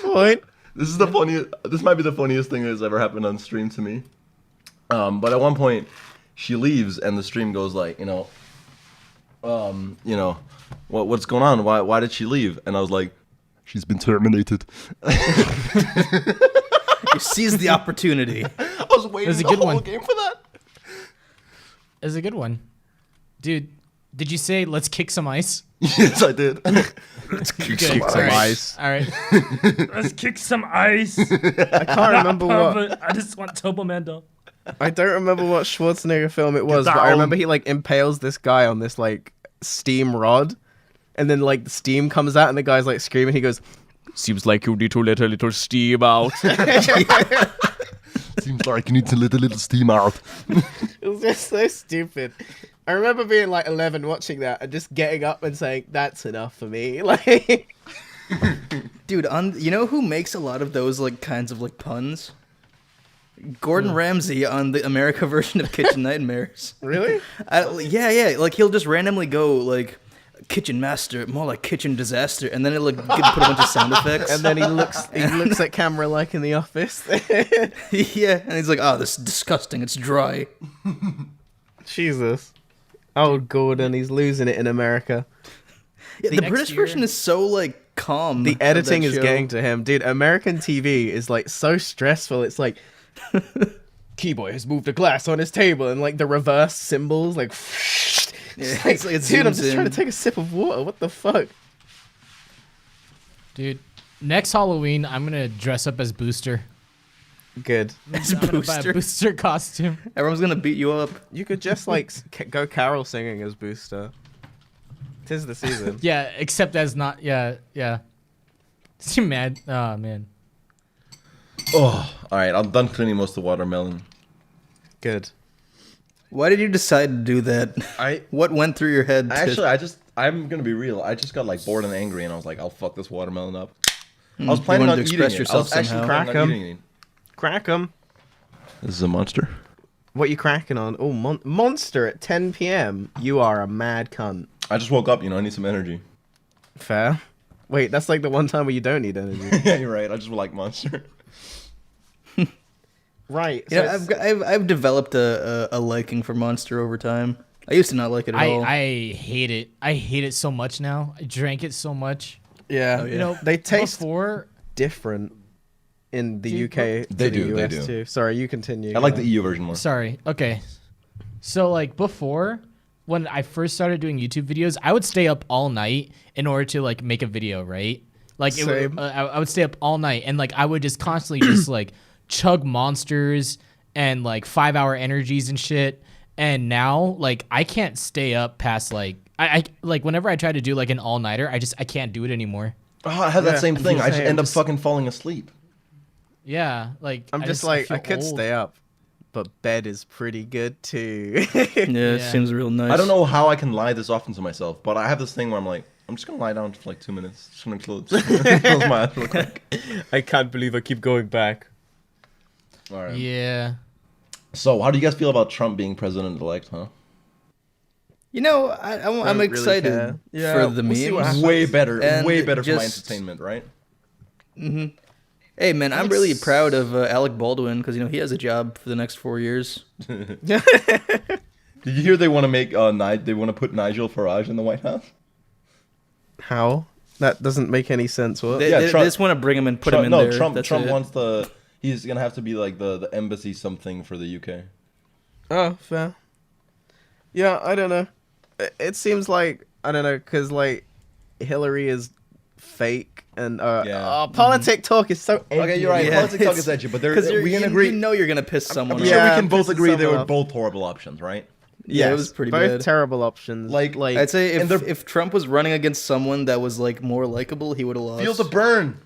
Point. this is the funniest. This might be the funniest thing that's ever happened on stream to me. But at one point, she leaves, and the stream goes like, what's going on? Why did she leave? And I was like, she's been terminated. You seized the opportunity. I was waiting That's a the good whole one. game for that. It's a good one. Dude, did you say let's kick some ice? Yes, I did. Let's kick Good. some All right. ice. All right. Let's kick some ice. I can't remember what. Pervert. I just want Turbo Man doll. I don't remember what Schwarzenegger film it was, but I down. remember he like impales this guy on this like steam rod, and then like the steam comes out, and the guy's like screaming. He goes, "Seems like you need to let a little steam out." Seems like you need to let a little steam out. It was just so stupid. I remember being like 11 watching that and just getting up and saying, "That's enough for me." Like, Dude, you know who makes a lot of those like kinds of like puns? Gordon Ramsay on the America version of Kitchen Nightmares. really? Yeah. Like he'll just randomly go like kitchen master, more like kitchen disaster, and then it'll like put a bunch of sound effects. And then he looks at camera like in The Office. Yeah, and he's like, "Oh, this is disgusting. It's dry." Jesus. Oh, Gordon, he's losing it in America. Yeah, the next British year- version is so like calm. The of editing that is show. getting to him. Dude, American TV is like so stressful. It's like Keyboy has moved a glass on his table, and like the reverse symbols, like, Yeah, it's like, it dude, I'm zooms just trying in. to take a sip of water. What the fuck? Dude, next Halloween I'm gonna dress up as Booster. Good. As I'm gonna buy Booster. a Booster costume. Everyone's gonna beat you up. You could just like go carol singing as Booster. 'Tis the season. Yeah, except as not. Yeah. Is he mad? Oh man. Oh, all right. I'm done cleaning most of the watermelon. Good. Why did you decide to do that? What went through your head? I'm gonna be real. I just got like bored and angry, and I was like, I'll fuck this watermelon up. I was You planning wanted on to eating express it. I yourself was actually somehow. planning Crack on 'em. eating it. Crack 'em. This is a monster. What you cracking on? Oh, Monster at 10 p.m. You are a mad cunt. I just woke up. I need some energy. Fair. Wait, that's like the one time where you don't need energy. Yeah, you're right. I just like monster. Right. So Yeah, I've developed a liking for Monster over time. I used to not like it at all. I hate it. I hate it so much now. I drank it so much. yeah, You know, they taste before. different in the Dude, UK They to do, the they US do. too. Sorry, you continue. I like the EU version more. Sorry. Okay. So like before, when I first started doing YouTube videos, I would stay up all night in order to like make a video, right? Like Same. I would stay up all night and like I would just constantly just like chug monsters and like 5-hour energies and shit. And now like I can't stay up past like I like whenever I try to do like an all-nighter, I can't do it anymore. Oh, I have that Yeah, same thing. I just same. end up fucking falling asleep. Yeah, like I'm I just like, I feel could old. stay up, but bed is pretty good too. yeah, it Yeah. seems real nice. I don't know how I can lie this often to myself, but I have this thing where I'm like, I'm just gonna lie down for like 2 minutes. Just gonna close my eyes real quick. I can't believe I keep going back. All right. Yeah. So, how do you guys feel about Trump being president-elect? Huh? You know, I'm really excited care. Yeah, for the we'll see what memes. happens. Way better. And Way better for my just- entertainment, right? Hey man, I'm really proud of Alec Baldwin because he has a job for the next 4 years. Did you hear they want to make they want to put Nigel Farage in the White House? How? That doesn't make any sense. What? They, Yeah, they Trump- just want to bring him and put him in no, there. Trump. That's Trump it. wants he's gonna have to be like the embassy something for the UK. Oh, fair. Yeah, I don't know. It seems like, I don't know, because like Hillary is fake and Yeah. politic talk is so edgy. Okay, you're right. Yeah, Politics talk it's- is edgy, but Because we can agree. You know you're gonna piss someone I'm off. sure Yeah, we can both pissing agree they someone were off. both horrible options, right? Yeah, it Yes, was pretty both bad. terrible options. Like- I'd say and if Trump was running against someone that was like more likable, he would have lost. Feel the burn.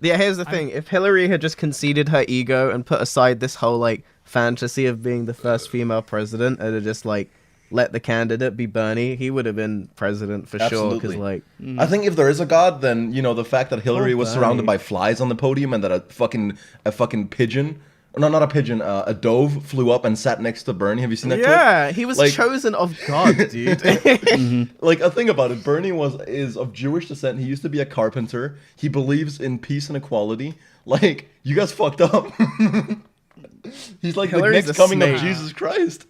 Yeah, here's the thing. If Hillary had just conceded her ego and put aside this whole, like, fantasy of being the first female president and had just, like, let the candidate be Bernie, he would have been president for sure. Because, Absolutely. like, I think if there is a god, then the fact that Hillary was surrounded Bernie. by flies on the podium and that a fucking pigeon, no, not a pigeon, a dove flew up and sat next to Bernie. Have you seen that clip? yeah, he was Like- chosen of God, dude. Like, a thing about it, Bernie is of Jewish descent. He used to be a carpenter. He believes in peace and equality. Like, you guys fucked up. He's like Hillary's the next a coming snake. of Jesus Christ.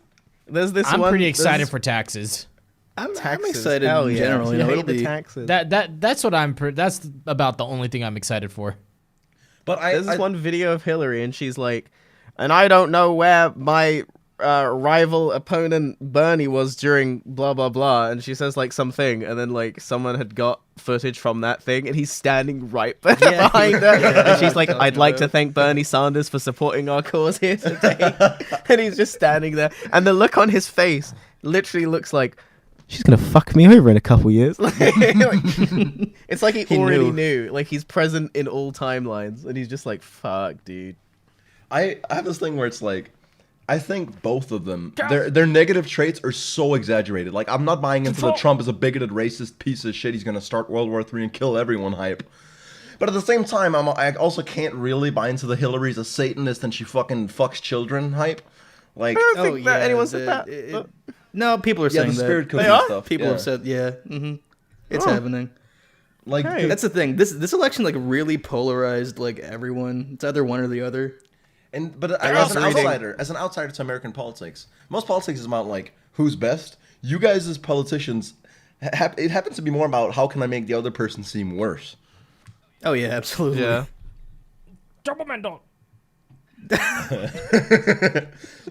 There's this I'm one. pretty there's excited this for taxes. I'm taxes. excited Hell in yeah. general. You It'll hate the be taxes. That's what that's about the only thing I'm excited for. But There's this one video of Hillary, and she's like, and I don't know where my rival opponent Bernie was during blah blah blah, and she says like something, and then like someone had got footage from that thing, and he's standing right behind her, and she's like, I'd like to thank Bernie Sanders for supporting our cause here today, and he's just standing there, and the look on his face literally looks like, she's gonna fuck me over in a couple years. It's like he already knew. Like he's present in all timelines, and he's just like, "Fuck, dude." I have this thing where it's like, I think both of them, their negative traits are so exaggerated. Like, I'm not buying into the Trump is a bigoted, racist piece of shit. He's gonna start World War III and kill everyone hype. But at the same time, I also can't really buy into the Hillary's a Satanist and she fucking fucks children hype. Like, I don't think that anyone said that. No, people are yeah, saying the that. spirit cookie are? stuff. People yeah. have said, yeah, it's happening. Like, Hey. dude, That's the thing. This election like really polarized like everyone. It's either one or the other. but as an outsider to American politics, most politics is about like who's best. You guys as politicians, it happens to be more about how can I make the other person seem worse. Oh yeah, absolutely. Yeah. Double Mendel.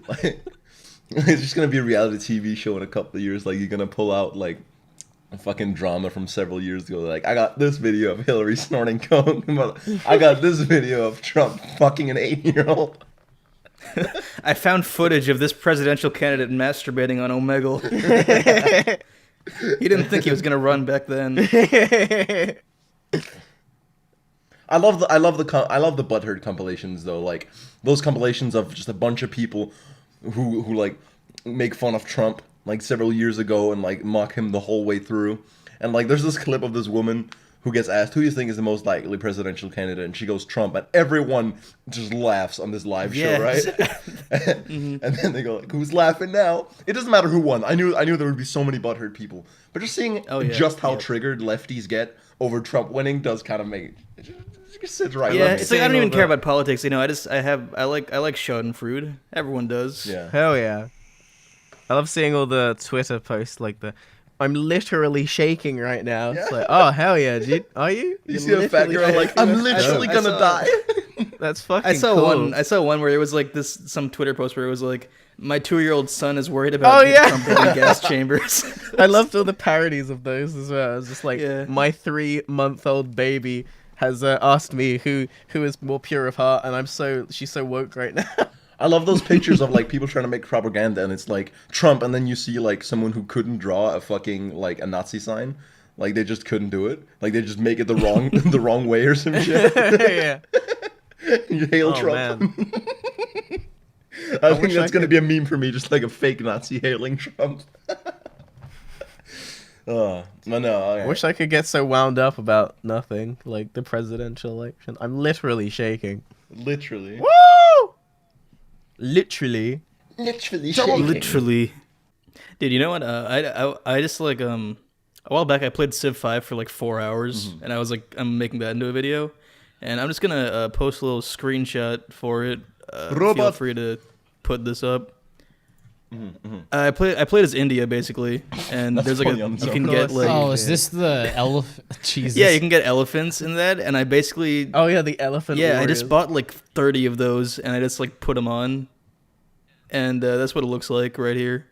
Like, it's just gonna be a reality TV show in a couple of years. Like you're gonna pull out like a fucking drama from several years ago. Like I got this video of Hillary snorting coke. I got this video of Trump fucking an 8-year-old. I found footage of this presidential candidate masturbating on Omegle. He didn't think he was gonna run back then. I love the butthurt compilations though. Like those compilations of just a bunch of people who like make fun of Trump like several years ago and like mock him the whole way through. And like there's this clip of this woman who gets asked, who do you think is the most likely presidential candidate? And she goes, Trump. And everyone just laughs on this live show, right? And then they go, like, who's laughing now? It doesn't matter who won. I knew there would be so many butthurt people. But just seeing just how triggered lefties get over Trump winning does kind of make it just sits right. Yeah, it's like I don't even care about politics. You know, I like Schadenfreude. Everyone does. Yeah. Hell yeah. I love seeing all the Twitter posts like the I'm literally shaking right now. It's like, oh hell yeah, dude. Are you? You see a fat girl like, I'm literally gonna die. That's fucking I saw cool. I saw one where it was like some Twitter post where it was like, my 2-year-old son is worried about Trump building gas chambers. I loved all the parodies of those as well. It was just like, my 3-month-old baby has asked me who is more pure of heart, and she's so woke right now. I love those pictures of like people trying to make propaganda, and it's like Trump, and then you see like someone who couldn't draw a fucking like a Nazi sign, like they just couldn't do it, like they just make it the wrong way or some shit. Yeah. You hail Trump. I think that's gonna be a meme for me, just like a fake Nazi hailing Trump. No. Okay. I wish I could get so wound up about nothing, like the presidential election. I'm literally shaking. Literally. Woo! Literally. Literally. Dude, you know what? I just like a while back I played Civ 5 for like 4 hours, and I was like, I'm making that into a video, and I'm just gonna post a little screenshot for it. Feel free to put this up. I played as India basically, and there's like you can get like. Oh, is this the elephant? Jesus. Yeah, you can get elephants in that, and I basically. Oh yeah, the elephant. Yeah, warriors. I just bought like 30 of those, and I just like put them on, and that's what it looks like right here.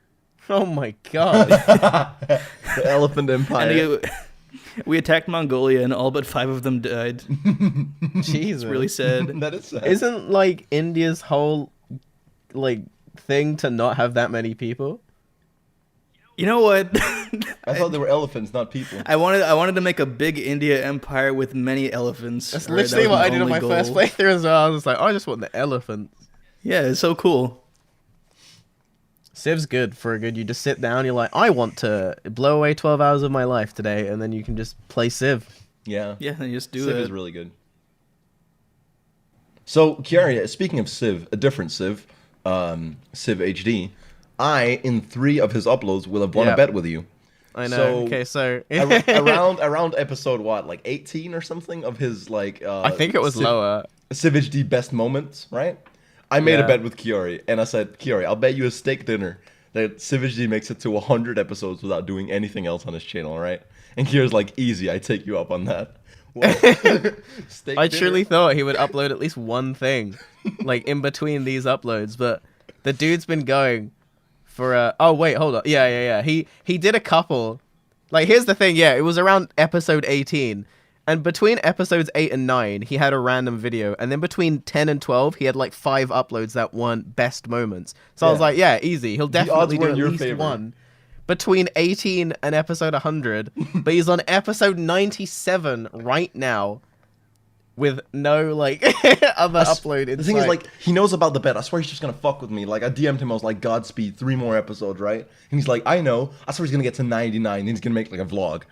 Oh my god. The Elephant Empire. And we attacked Mongolia, and all but 5 of them died. Jesus, It's really sad. That is sad. Isn't like India's whole like thing to not have that many people? You know what? I thought they were elephants, not people. I wanted to make a big India empire with many elephants. That's right? literally That was what I did on only my first goal. playthrough as well. I was like, oh, I just want the elephants. Yeah, it's so cool. Civ's good for a good. You just sit down. You're like, I want to blow away 12 hours of my life today, and then you can just play Civ. Yeah. Yeah, and you just do Civ it. is really good. So, Kiara, speaking of Civ, a different Civ, Civ HD, I, in 3 of his uploads, will have won a bet with you. I know. So, Okay, so around episode what, like 18 or something of his like. I think it was lower. Civ HD best moments, right? I made a Yeah. bet with Kiori, and I said, Kiori, I'll bet you a steak dinner that Civ HD makes it to 100 episodes without doing anything else on his channel, right? And Kiori's like, easy, I take you up on that. Well, steak I dinner? truly thought he would upload at least one thing, like in between these uploads. But the dude's been going for oh wait, hold on. Yeah. He did a couple. Like here's the thing. Yeah, it was around episode 18. And between episodes 8 and 9, he had a random video. And then between 10 and 12, he had like 5 uploads that weren't best moments. So I was Yeah. like, yeah, easy. He'll odds definitely were do in at your least favor. one. Between 18 and episode 100. But he's on episode 97 right now with no like other upload in The thing is, sight. like, he knows about the bet. I swear he's just gonna fuck with me. Like, I DM'd him, I was like, Godspeed, 3 more episodes, right? And he's like, I know. I swear he's gonna get to 99, and he's gonna make, like, a vlog.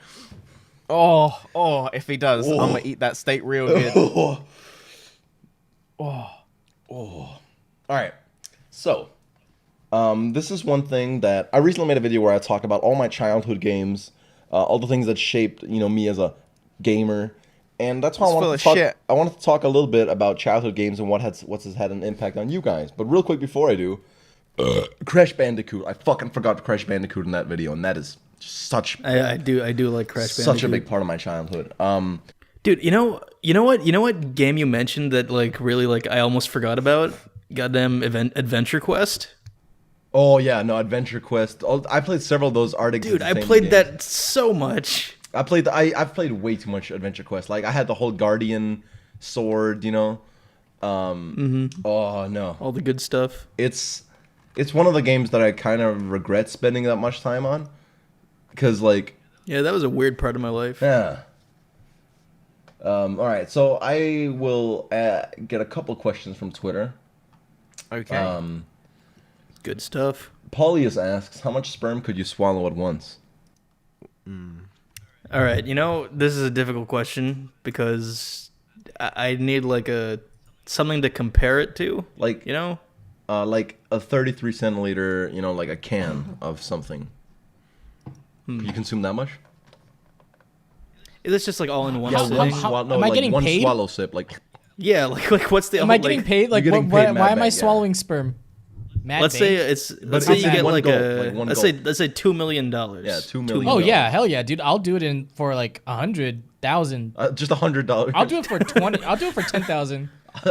Oh, if he does, I'm gonna eat that steak real good. Alright, so, this is one thing that I recently made a video where I talk about all my childhood games, all the things that shaped, me as a gamer, and that's why I wanted to talk. shit. I wanted to talk a little bit about childhood games and what's has had an impact on you guys. But real quick before I do, Crash Bandicoot. I fucking forgot Crash Bandicoot in that video, and that is such I do like Crash Bandicoot. such a big part of my childhood. Dude, you know what game you mentioned that like really like I almost forgot about? Goddamn Adventure Quest. Oh yeah, no, Adventure Quest. I played several of those Arctic. Dude, I Entertainment played games. that so much. I've played way too much Adventure Quest. Like I had the whole Guardian sword, you know. Oh no, All the good stuff. it's one of the games that I kind of regret spending that much time on, because like Yeah, that was a weird part of my life. yeah. All right, so I will get a couple questions from Twitter. Okay. Good stuff. Paulius asks, how much sperm could you swallow at once? All right, this is a difficult question because I need like something to compare it to. Like You know? like a 33 centiliter, like a can of something. Could you consume that much? Is this just like all in one How- sitting? how- no, am I like getting one paid? swallow sip, like Yeah, like what's the Am I getting paid? Like, You're getting what, paid mad why am I bad, yeah. swallowing sperm? Mad Let's bait? say let's say it's you get one like gulp, a like one let's gulp. say $2 million. Yeah, $2 million. Oh yeah, hell yeah, dude! I'll do it for like 100,000. Just $100. I'll do it for 20. I'll do it for 10,000.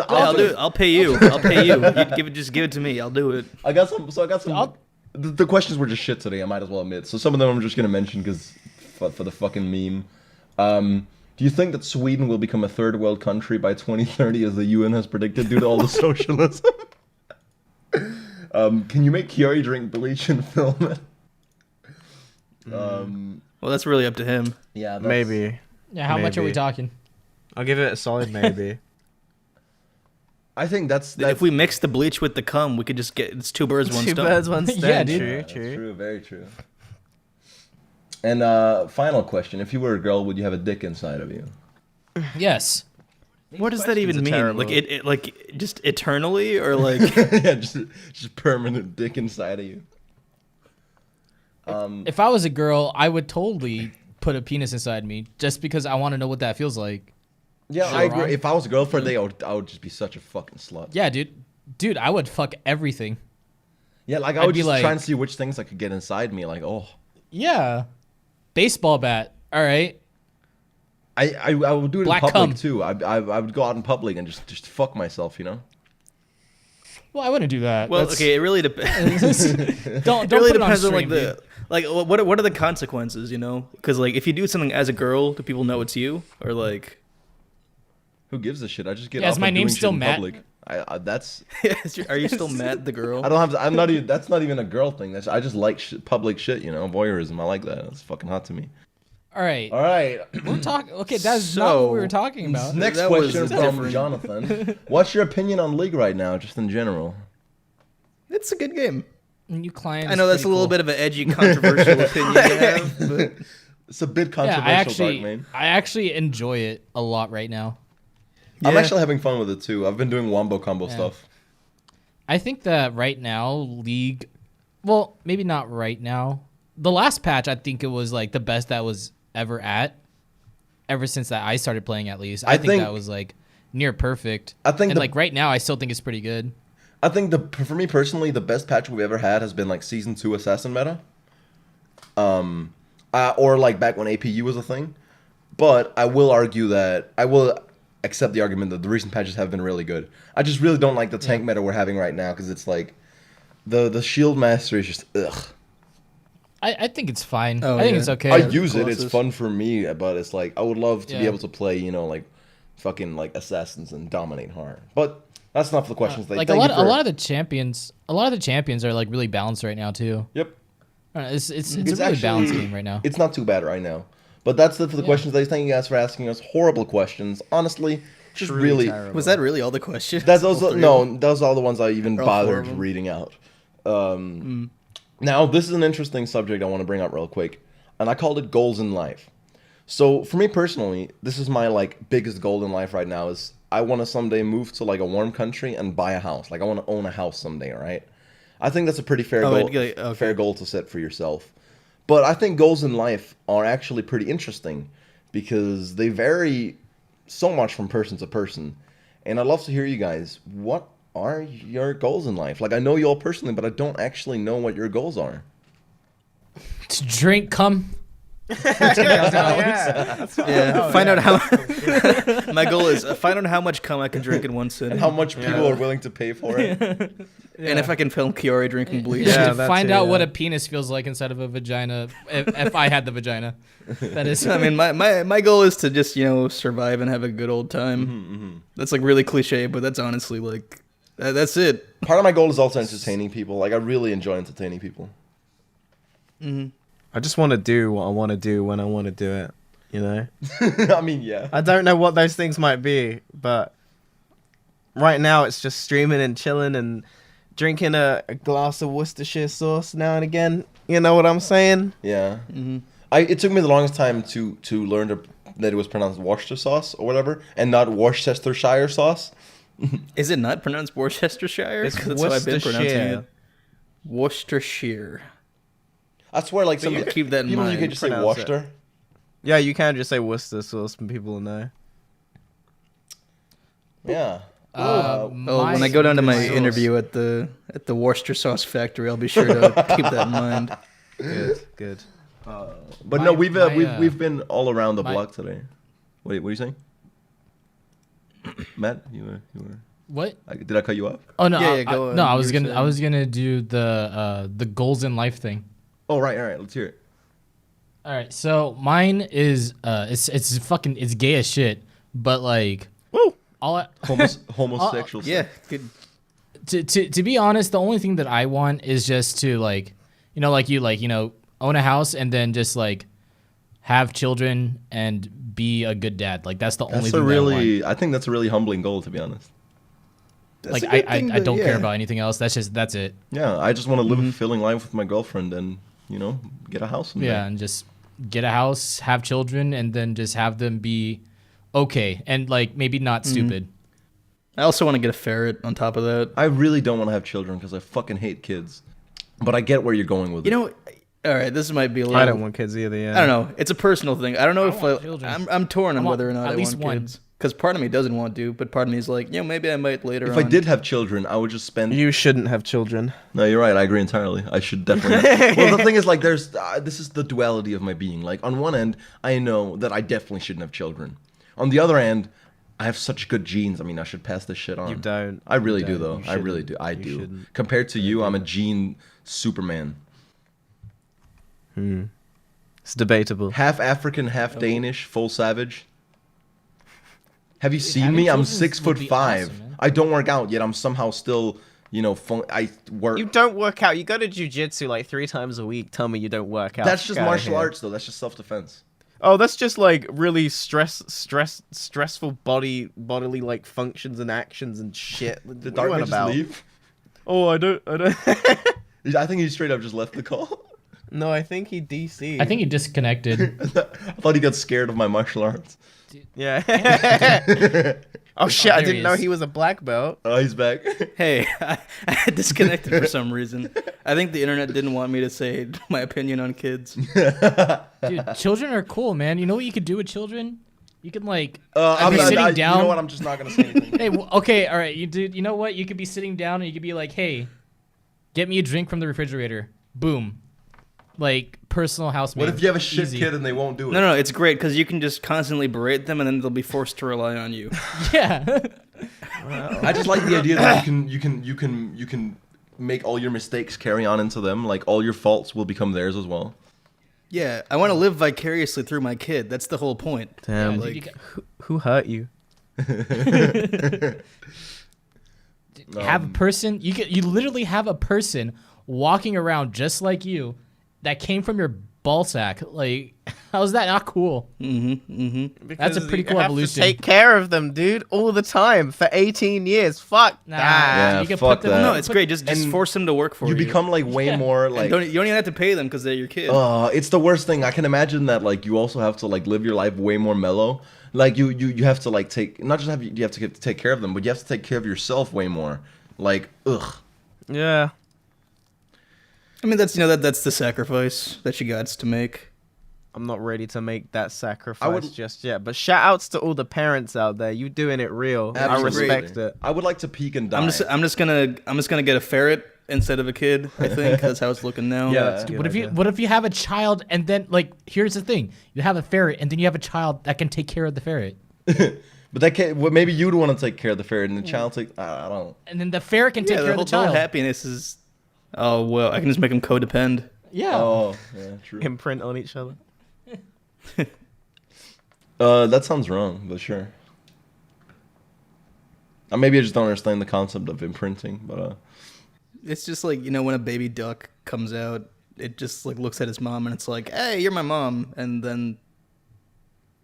I'll do it. I'll pay you. I'll pay you. Just give it to me. I'll do it. I got some. So I got some. I'll- The questions were just shit today. I might as well admit. So some of them I'm just gonna mention because for the fucking meme. Do you think that Sweden will become a third world country by 2030, as the UN has predicted, due to all the socialism? Can you make Kiori drink bleach and film it? Well, that's really up to him. Yeah, that's, Maybe. Yeah, how much are we Maybe. talking? I'll give it a solid maybe. I think that's If we mix the bleach with the cum, we could just get it's two birds, one Two stone. birds, one stone. Yeah, dude. True, That's true. true, very true. And final question: if you were a girl, would you have a dick inside of you? Yes. What does that even questions are mean? terrible. Like like just eternally or like? Yeah, just permanent dick inside of you. If I was a girl, I would totally put a penis inside me just because I want to know what that feels like. Yeah, Sure, I agree. Ron. If I was a girl for a day, I would just be such a fucking slut. Yeah, dude, I would fuck everything. Yeah, like I I'd would be just like- try and see which things I could get inside me. Like, oh, Yeah. Baseball bat. All right. I would do it Black in public cum. too. I would go out in public and just fuck myself, you know. Well, I wouldn't do that. Well, That's- okay, it really depends. Don't It really put it on depends on stream, like the dude. like what are the consequences? Because like if you do something as a girl, do people know it's you or like? Who gives a shit? I just get Yeah, off is my on name doing shit still in Matt? public. That's Are you still Matt the girl? I don't have. I'm not even. That's not even a girl thing. I just like public shit. You know, voyeurism. I like that. It's fucking hot to me. All right. All right. We're talking. Okay, that's not what we were So, talking about. Next That was question from different. Jonathan. What's your opinion on League right now, just in general? It's a good game. New client. I know that's a little bit of an edgy, controversial opinion to have, but It's a bit Yeah, controversial, Dark Main. I actually enjoy it a lot right now. I'm Yeah. actually having fun with it too. I've been doing wombo combo stuff. I think that right now, League. Well, maybe not right now. The last patch, I think it was like the best that was ever at. Ever since that I started playing, at least, I think that was like near perfect. I think and the- like right now, I still think it's pretty good. I think for me personally, the best patch we've ever had has been like Season 2 Assassin meta. Or like back when APU was a thing. But I will argue that I will accept the argument that the recent patches have been really good. I just really don't like the tank meta we're having right now because it's like the shield master is just ugh. I think it's fine. Oh, I think yeah. it's okay. I use it. It's Colossus. fun for me, but it's like I would love to be Yeah. able to play, like fucking like assassins and dominate hard. But that's not for the questions. like Thank you a for- lot of the champions are like really balanced right now too. Yep. It's a really balanced game right now. It's not too bad right now. But that's it for the questions, ladies. Thank you guys for asking us horrible questions. Honestly, just really. terrible. was that really all the questions? Those All three of them? no, those are all the ones I even All four of bothered them? reading out. Now, this is an interesting subject I want to bring up real quick, and I called it goals in life. So, for me personally, this is my like biggest goal in life right now is I want to someday move to like a warm country and buy a house. Like I want to own a house someday, right? I think that's a pretty fair goal. okay. Fair goal to set for yourself. But I think goals in life are actually pretty interesting because they vary so much from person to person. And I'd love to hear you guys. What are your goals in life? Like I know you all personally, but I don't actually know what your goals are. To drink cum Yeah, find out how. My goal is find out how much cum I can drink in one sitting, And how much people are willing to pay for it. and if I can film Kiori drinking bleach. Yeah, to that's find it, out yeah. what a penis feels like inside of a vagina if I had the vagina. That is. I mean, my goal is to just survive and have a good old time. That's like really cliche, but that's honestly like that's it. Part of my goal is also entertaining people. Like I really enjoy entertaining people. I just want to do what I want to do when I want to do it. You know. I mean, yeah. I don't know what those things might be, but right now it's just streaming and chilling and drinking a glass of Worcestershire sauce now and again. You know what I'm saying? Yeah. It took me the longest time to learn that it was pronounced Worcester sauce or whatever, and not Worcestershire sauce. Is it not pronounced Worcestershire? It's 'Cause that's how I've been pronouncing Worcestershire. it. Worcestershire. I swear, like some you keep that in people, you mind. can just say Pronounce it. Worcester. Yeah, you can just say Worcester sauce and people will know. Yeah. Oh, when I go down to my interview at the Worcester sauce factory, I'll be sure to keep that in mind. Good. But no, we've my, we've been all around the my- block today. Wait, what are you saying? Matt, you were. What? Did I cut you off? Oh no! Yeah, go on. no, I was You were gonna. I was gonna do the goals in life thing. Oh right, all right. Let's hear it. All right, so mine is it's gay as shit, but like, Woo! all I, Homosexual. Yeah, sex. good. to be honest, the only thing that I want is just to own a house and then just like have children and be a good dad. Like that's the only That's thing a that I want. really. I think that's a really humbling goal, to be honest. That's Like a good I thing I don't care yeah. about anything else. That's it. Yeah, I just want to live a fulfilling life with my girlfriend and get a house. someday. Yeah, and just get a house, have children, and then just have them be okay and like maybe not stupid. I also want to get a ferret on top of that. I really don't want to have children because I fucking hate kids. But I get where you're going with You it. know, all right, this might be a little. I don't want kids either. Yeah. I don't know. It's a personal thing. I don't know I if want children. I'm torn on I want whether or not at I least want one. kids. Because part of me doesn't want to, but part of me is like, maybe I might later If on. I did have children, I would just spend. You shouldn't have children. No, you're right. I agree entirely. I should definitely. Well, the thing is, like, there's this is the duality of my being. Like, on one end, I know that I definitely shouldn't have children. On the other end, I have such good genes. I mean, I should pass this shit on. You don't. I really You do, don't. though. You I really do. shouldn't. I You do. shouldn't. Compared to you, I'm a gene Superman. It's debatable. Half African, half Danish, full savage. Have you seen having me? I'm children 6 would foot be 5. awesome, man. I don't work out yet. I'm somehow still, I work. You don't work out. You go to jujitsu like 3 times a week. Tell me you don't work out. That's just Get outta martial here. arts, though. That's just self-defense. Oh, that's just like really stressful bodily like functions and actions and shit. Did Darkman just leave? Oh, I don't. I think he straight up just left the call. No, I think he DC'd. I think he disconnected. I thought he got scared of my martial arts. Yeah. Oh shit! I there didn't he know is. he was a black belt. Oh, he's back. Hey, I disconnected for some reason. I think the internet didn't want me to say my opinion on kids. Dude, children are cool, man. You know what you could do with children? You can like I'm be not, sitting You down. know what? I'm just not gonna say anything. Hey, okay, all right. You know what? You could be sitting down and you could be like, "Hey, get me a drink from the refrigerator." Boom, like personal housemaid. What if you have a shit Easy. kid and they won't do it? No, it's great because you can just constantly berate them and then they'll be forced to rely on you. Yeah. I just like the idea that you can make all your mistakes carry on into them. Like all your faults will become theirs as well. Yeah, I want to live vicariously through my kid. That's the whole point. Damn. Yeah, like, dude, you Who hurt you? have a person. You literally have a person walking around just like you that came from your ballsack. Like, how's that not cool? That's a pretty cool you have evolution. To take care of them, dude, all the time for 18 years. Fuck Nah, that. Yeah, you can fuck put them. that. no, it's great. Just And force them to work for you. You become like way more like. You don't even have to pay them because they're your kid. It's the worst thing. I can imagine that like you also have to like live your life way more mellow. Like you have to like take not just you have to get to take care of them, but you have to take care of yourself way more. Like ugh. Yeah. I mean, that's that's the sacrifice that you got to make. I'm not ready to make that sacrifice would- just yet. But shout outs to all the parents out there. You doing it real. Absolutely. I respect it. I would like to peak and die. I'm just gonna get a ferret instead of a kid. I think that's how it's looking now. Yeah. that's good. What if you have a child and then like here's the thing, you have a ferret and then you have a child that can take care of the ferret, But that can't. Well, maybe you'd want to take care of the ferret, and the child take. I don't. and then the ferret can take Yeah, care of the whole child. happiness is. Oh well, I can just make them codepend. Yeah. Oh, yeah, true. Imprint on each other. That sounds wrong, but sure. Maybe I just don't understand the concept of imprinting, but It's just like when a baby duck comes out, it just like looks at its mom and it's like, "Hey, you're my mom," and then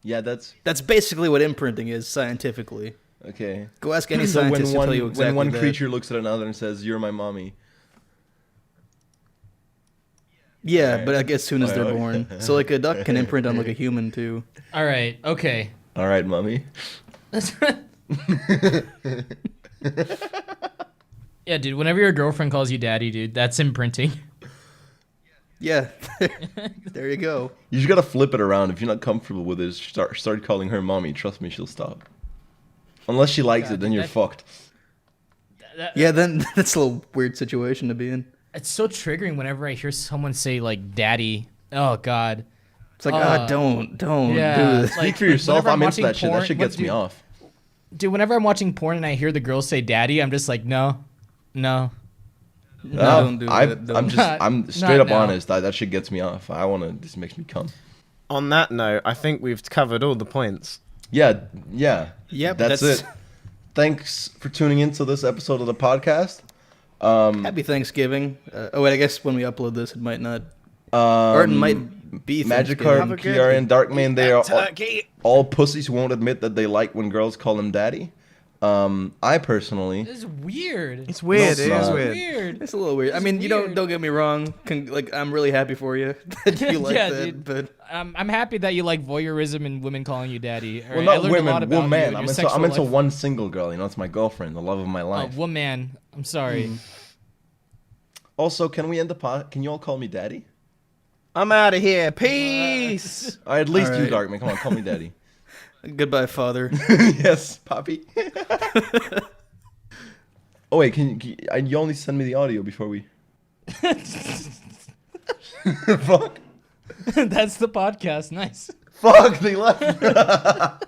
yeah, that's that's basically what imprinting is scientifically. okay. Go ask any So scientist to tell you exactly when one that. creature looks at another and says, "You're my mommy," Yeah, Alright. but I guess as soon as they're Okay. born. So like a duck can imprint on like a human too. All right. Okay. all right, mommy. Yeah, dude. Whenever your girlfriend calls you daddy, dude, that's imprinting. Yeah, there you go. You just gotta flip it around. If you're not comfortable with it, start calling her mommy. Trust me, she'll stop. Unless she likes God, it, then you're that- fucked. Yeah, then that's a little weird situation to be in. It's so triggering whenever I hear someone say like daddy. Oh God. It's like, don't Yeah. do this. Like, Speak for yourself. whenever I'm into watching that shit. That porn- shit gets me dude, off. Dude, whenever I'm watching porn and I hear the girls say daddy, I'm just like, no. No, don't do I'm that. Don't. I'm Not straight up now. honest. That shit gets me off. I wanna. This makes me come. On that note, I think we've covered all the points. Yeah. Yep, That's it. Thanks for tuning into this episode of the podcast. Happy Thanksgiving. Oh wait, I guess when we upload this, it might not, or it might be Magikarp, Thanksgiving. Kiara, and Darkmane, they are Turkey. all pussies who won't admit that they like when girls call them daddy. I personally, This is weird. It's weird. No, It it's is not. weird. Weird. It's a little weird. I mean, you weird. don't get me wrong. Like, I'm really happy for you that you like Yeah, that. dude. But I'm happy that you like voyeurism and women calling you daddy. well, I not learned a lot women, about you woman. and I'm your into sexual life. one single girl. You know, it's my girlfriend, the love of my Oh, life. woman. I'm sorry. Also, can we end the pod? Can you all call me daddy? I'm out of here. Peace. At least you, All right. Darkman. Come on, call me daddy. goodbye, father. Yes, Poppy. Oh wait, you only send me the audio before we? Fuck. That's the podcast. Nice. Fuck, they left.